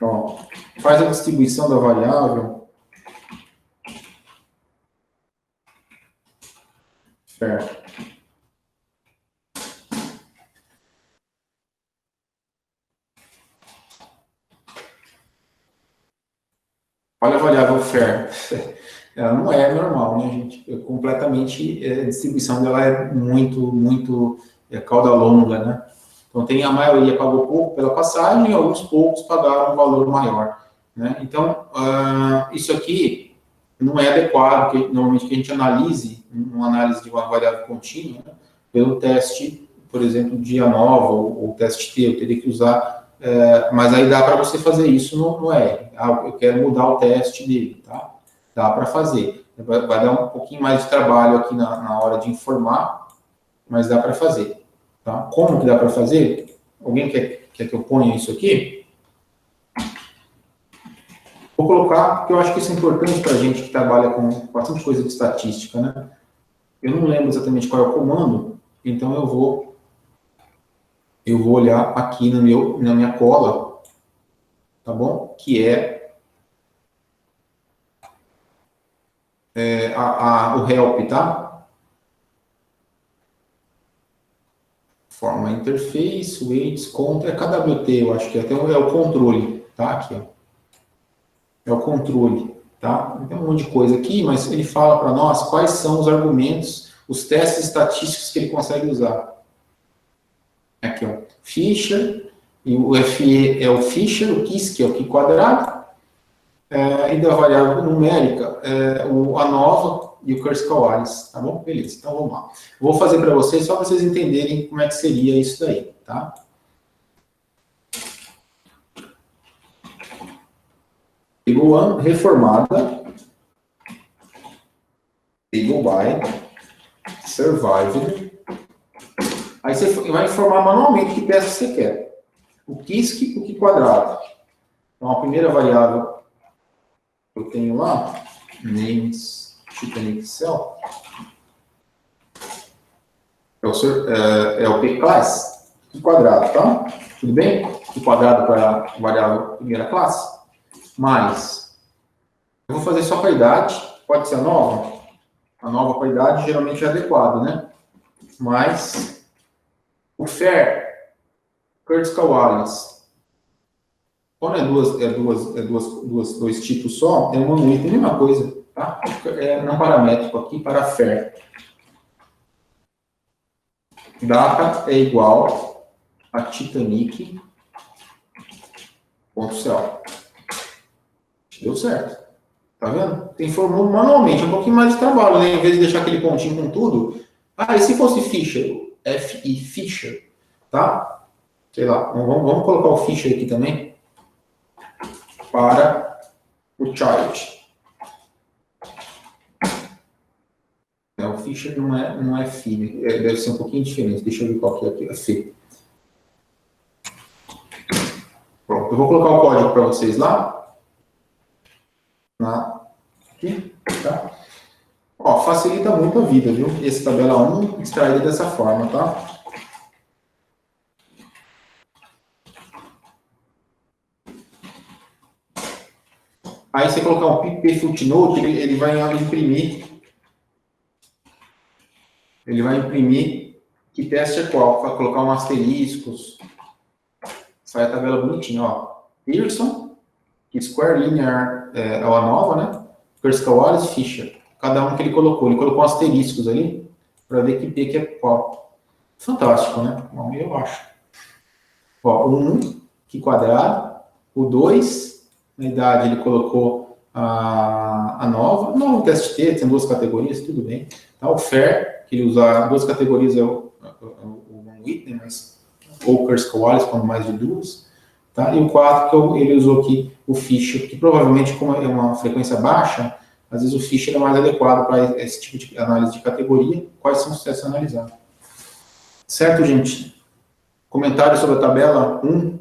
Ó, faz a distribuição da variável. Certo. Olha a variável fair. Ela não é normal, né, gente? Completamente, a distribuição dela é muito cauda longa, né? Então, a maioria pagou pouco pela passagem e alguns poucos pagaram um valor maior, né? Então, isso aqui não é adequado, que normalmente que a gente analise, uma análise de uma variável contínua, né, pelo teste, por exemplo, de ANOVA ou teste T, eu teria que usar, mas aí dá para você fazer isso no R. Eu quero mudar o teste dele, tá? Dá para fazer. Vai dar um pouquinho mais de trabalho aqui na hora de informar, mas dá para fazer. Tá? Como que dá para fazer? Alguém quer que eu ponha isso aqui? Vou colocar, porque eu acho que isso é importante para a gente que trabalha com bastante coisa de estatística, né? Eu não lembro exatamente qual é o comando, então eu vou olhar aqui na minha cola, tá bom? Que o help, tá? Forma interface, weights, conta, KWT, eu acho que até é o controle, tá? Aqui, ó. É o controle, tá? Tem um monte de coisa aqui, mas ele fala para nós quais são os argumentos, os testes estatísticos que ele consegue usar. Aqui, ó, Fisher, e o FE é o Fisher, o KISS, que é o Q quadrado, e da variável numérica, a nova e o Kurzweil-Alice, tá bom? Beleza, então vamos lá. Vou fazer para vocês, só para vocês entenderem como é que seria isso daí, tá? Table 1, reformada, table by, survived. Aí você vai informar manualmente que peça você quer. O KISS, o Q quadrado. Então, a primeira variável que eu tenho lá, names, Titanic Cell, é o P-class, Q quadrado, tá? Tudo bem? Q quadrado para a variável primeira classe. Mas, eu vou fazer só para a idade, pode ser a nova. A nova para a idade geralmente é adequado, né? Mas, o FAIR, Kurzweil-Alice, quando dois tipos só, é um item, a mesma coisa, tá? É não paramétrico aqui para FAIR. Data é igual a Titanic, ponto céu. Deu certo. Tá vendo? Tem formula manualmente, um pouquinho mais de trabalho, né? Em vez de deixar aquele pontinho com tudo. Ah, e se fosse Fisher? F-I, Fisher, tá? Sei lá, vamos colocar o Fisher aqui também. Para o child. O Fisher não é Fi, né? Deve ser um pouquinho diferente. Deixa eu ver qual que é aqui. É Fi. Pronto, eu vou colocar o código para vocês lá. Aqui, tá? Ó, facilita muito a vida, viu? Esse tabela 1 extraída dessa forma, tá? Aí você colocar um pp footnote, ele vai imprimir. Ele vai imprimir que teste é qual. Vai colocar um asteriscos. Sai a tabela bonitinha, ó. Pearson, que Square Linear é a nova, né? Kurzweil-Alice, Fisher. Cada um que ele colocou. Ele colocou asteriscos ali para ver que P que é qual. Fantástico, né? Bom, eu acho. Ó, o 1, que quadrado. O 2, na idade ele colocou a nova. Não, o teste T, tem duas categorias, tudo bem. Tá, o FAIR, que ele usa duas categorias, é o item, mas ou Kurzweil-Alice, quando mais de duas. Tá? E o 4, que ele usou aqui, o Fisher, que provavelmente, como é uma frequência baixa, às vezes o Fisher é mais adequado para esse tipo de análise de categoria, quais são os testes analisados. Certo, gente? Comentário sobre a tabela 1,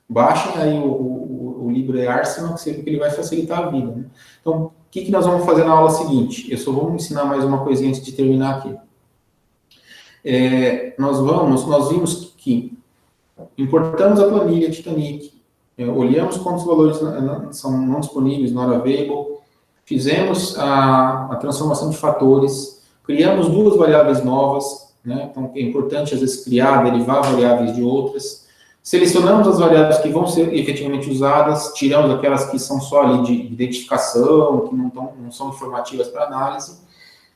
baixem aí o LibreArsenal, que ele vai facilitar a vida. Né? Então, o que nós vamos fazer na aula seguinte? Eu só vou ensinar mais uma coisinha antes de terminar aqui. Nós vimos que importamos a planilha Titanic, olhamos quantos valores são não disponíveis no Available, fizemos a transformação de fatores, criamos duas variáveis novas, né? Então é importante às vezes criar, derivar variáveis de outras, selecionamos as variáveis que vão ser efetivamente usadas, tiramos aquelas que são só ali de identificação, que não são informativas para análise,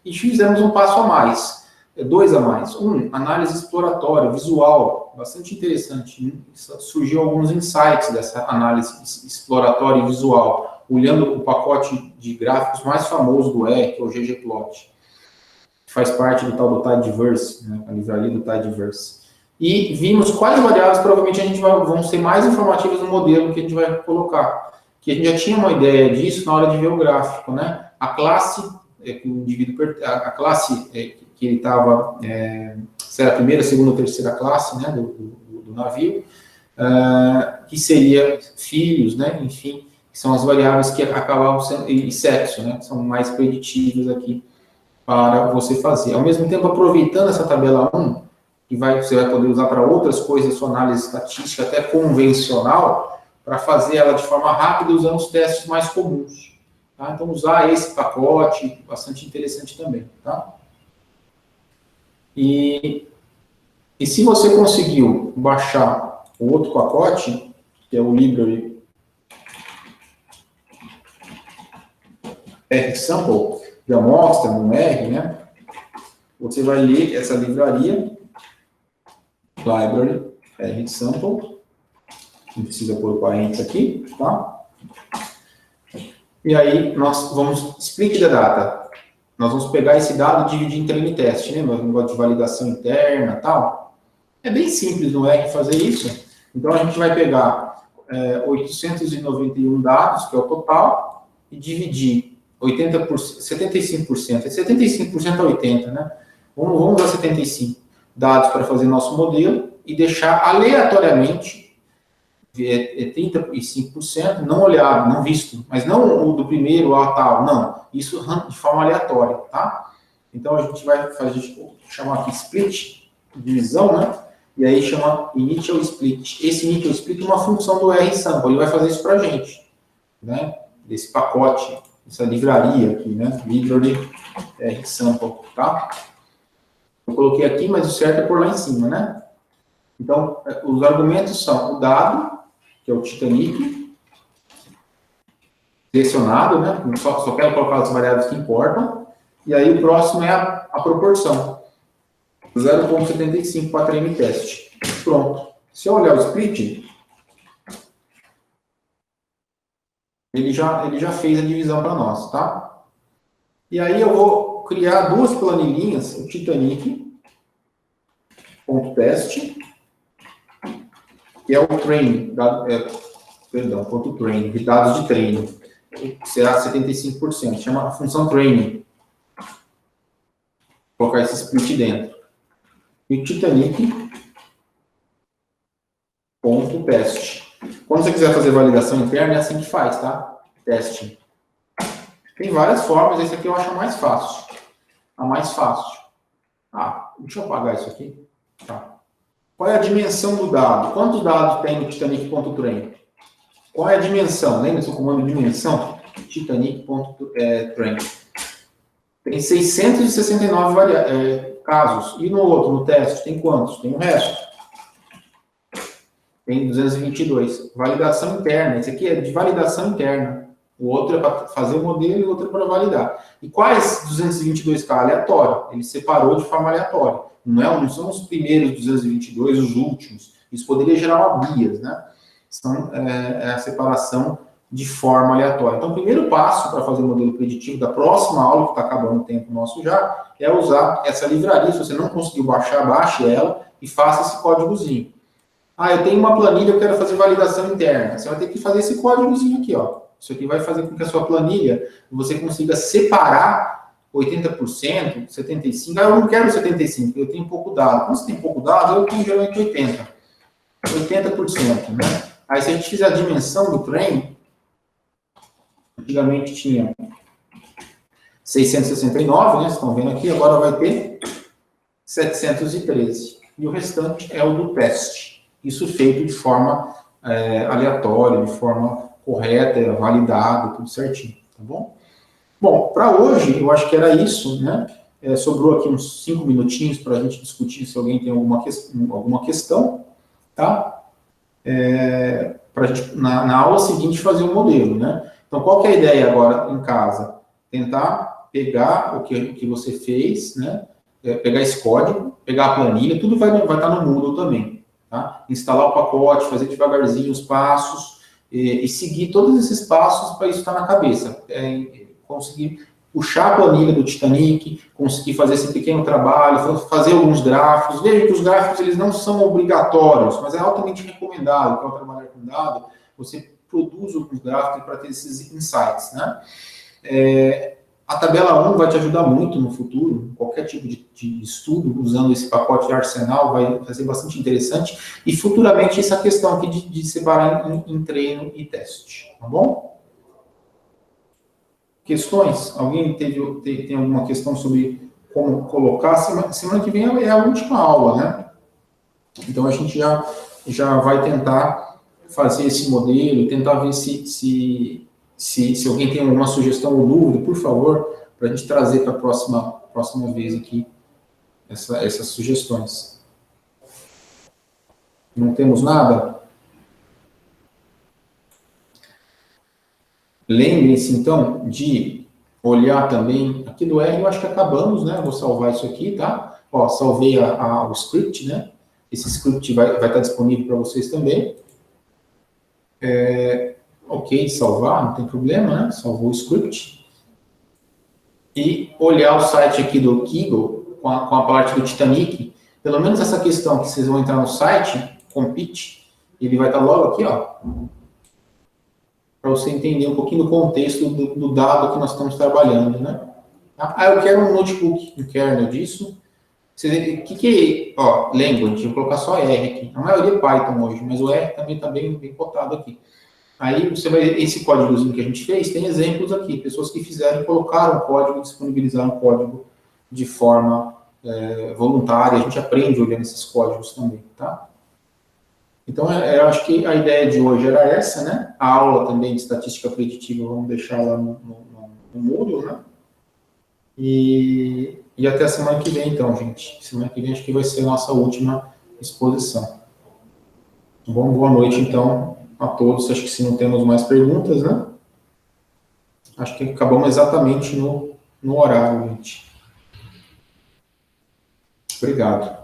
e fizemos um passo a mais. 2 a mais. Análise exploratória, visual, bastante interessante. Surgiu alguns insights dessa análise exploratória e visual, olhando o pacote de gráficos mais famoso do R, que é o ggplot, que faz parte do tal do Tidyverse, né, a livraria do Tidyverse. E vimos quais variáveis provavelmente vão ser mais informativas no modelo que a gente vai colocar. Que a gente já tinha uma ideia disso na hora de ver o gráfico, né? A classe, a classe que ele estava, se era a primeira, segunda ou terceira classe, né, do navio, que seria filhos, né, enfim, que são as variáveis que acabavam sendo, e sexo, né, que são mais preditivas aqui para você fazer. Ao mesmo tempo, aproveitando essa tabela 1, que você vai poder usar para outras coisas, sua análise estatística, até convencional, para fazer ela de forma rápida, usando os testes mais comuns. Tá? Então, usar esse pacote, bastante interessante também, tá? E se você conseguiu baixar o outro pacote, que é o Library R-Sample, de amostra no R, né? Você vai ler essa livraria library rsample, não precisa pôr parênteses aqui, tá? E aí, nós vamos, split the data. Nós vamos pegar esse dado e dividir em training test, lembra? Um negócio de validação interna e tal. É bem simples no R fazer isso. Então, a gente vai pegar 891 dados, que é o total, e dividir 80%, 75%. 75% a 80%, né? Vamos usar 75 dados para fazer nosso modelo e deixar aleatoriamente 35% não olhado, não visto, mas não o do primeiro, tal, não. Isso de forma aleatória, tá? Então, a gente vai chamar aqui split, divisão, né? E aí chama initial split. Esse initial split é uma função do rsample, ele vai fazer isso para a gente, né? Desse pacote, essa livraria aqui, né? Library rsample, tá? Eu coloquei aqui, mas o certo é por lá em cima, né? Então, os argumentos são o dado, que é o Titanic, selecionado, né? Só quero colocar as variáveis que importam. E aí o próximo é a proporção. 0,75 para training test. Pronto. Se eu olhar o split, ele já fez a divisão para nós, tá? E aí eu vou criar duas planilhinhas, o Titanic.test, que é o training, ponto training, de dados de treino, será 75%, chama a função training. Vou colocar esse split dentro. E o Titanic.test. Quando você quiser fazer validação interna, é assim que faz, tá? Testing. Tem várias formas, esse aqui eu acho a mais fácil. A mais fácil. Deixa eu apagar isso aqui. Tá. Qual é a dimensão do dado? Quantos dados tem no Titanic.train? Qual é a dimensão? Lembra do comando dimensão? Titanic.train. Tem 669 casos. E no outro, no teste, tem quantos? Tem o resto. Tem 222. Validação interna. Esse aqui é de validação interna. O outro é para fazer o modelo e o outro é para validar. E quais 222K? Aleatório. Ele separou de forma aleatória. Não são os primeiros 222, os últimos. Isso poderia gerar uma bias, né? São a separação de forma aleatória. Então, o primeiro passo para fazer o modelo preditivo da próxima aula, que está acabando o tempo nosso já, é usar essa livraria. Se você não conseguiu baixar, baixe ela e faça esse códigozinho. Eu tenho uma planilha, eu quero fazer validação interna. Você vai ter que fazer esse códigozinho aqui, ó. Isso aqui vai fazer com que a sua planilha, você consiga separar 80%, 75%. Eu não quero 75%, eu tenho pouco dado. Quando você tem pouco dado, eu tenho geralmente 80%. 80%, né? Aí, se a gente fizer a dimensão do trem, antigamente tinha 669, né? Vocês estão vendo aqui, agora vai ter 713. E o restante é o do teste. Isso feito de forma aleatória, de forma correta, validado, tudo certinho, tá bom? Bom, para hoje, eu acho que era isso, né? Sobrou aqui uns 5 minutinhos para a gente discutir se alguém tem alguma questão, tá? Para a gente, na aula seguinte, fazer um modelo, né? Então, qual que é a ideia agora em casa? Tentar pegar o que você fez, né? Pegar esse código, pegar a planilha, tudo vai estar no Moodle também, tá? Instalar o pacote, fazer devagarzinho os passos, e seguir todos esses passos para isso estar na cabeça. Conseguir puxar a planilha do Titanic, conseguir fazer esse pequeno trabalho, fazer alguns gráficos. Veja que os gráficos eles não são obrigatórios, mas é altamente recomendado para trabalhar com dado, você produz alguns gráficos para ter esses insights, né? A tabela 1 vai te ajudar muito no futuro, qualquer tipo de estudo, usando esse pacote de Arsenal, vai ser bastante interessante. E futuramente essa questão aqui de separar em treino e teste, tá bom? Questões? Alguém tem alguma questão sobre como colocar? Semana que vem é a última aula, né? Então a gente já vai tentar fazer esse modelo, tentar ver se alguém tem alguma sugestão ou dúvida, por favor, para a gente trazer para a próxima vez aqui essas sugestões. Não temos nada? Lembrem-se, então, de olhar também, aqui do R, eu acho que acabamos, né? Vou salvar isso aqui, tá? Ó, salvei o script, né? esse script vai estar disponível para vocês também. Ok, salvar, não tem problema, né? Salvou o script. E olhar o site aqui do Kaggle, com a parte do Titanic, pelo menos essa questão que vocês vão entrar no site, compete, ele vai estar logo aqui, ó, para você entender um pouquinho do contexto do dado que nós estamos trabalhando, né? Eu quero um notebook, um kernel disso. Language, vou colocar só R aqui. A maioria é Python hoje, mas o R também está bem cotado aqui. Aí você vai, esse códigozinho que a gente fez, tem exemplos aqui, pessoas que fizeram, colocaram código, disponibilizaram código de forma voluntária, a gente aprende olhando esses códigos também, tá? Então, eu acho que a ideia de hoje era essa, né? A aula também de estatística preditiva, vamos deixar lá no Moodle, né? E até a semana que vem, então, gente. Semana que vem acho que vai ser a nossa última exposição. Bom, boa noite, então, a todos. Acho que se não temos mais perguntas, né? Acho que acabamos exatamente no horário, gente. Obrigado.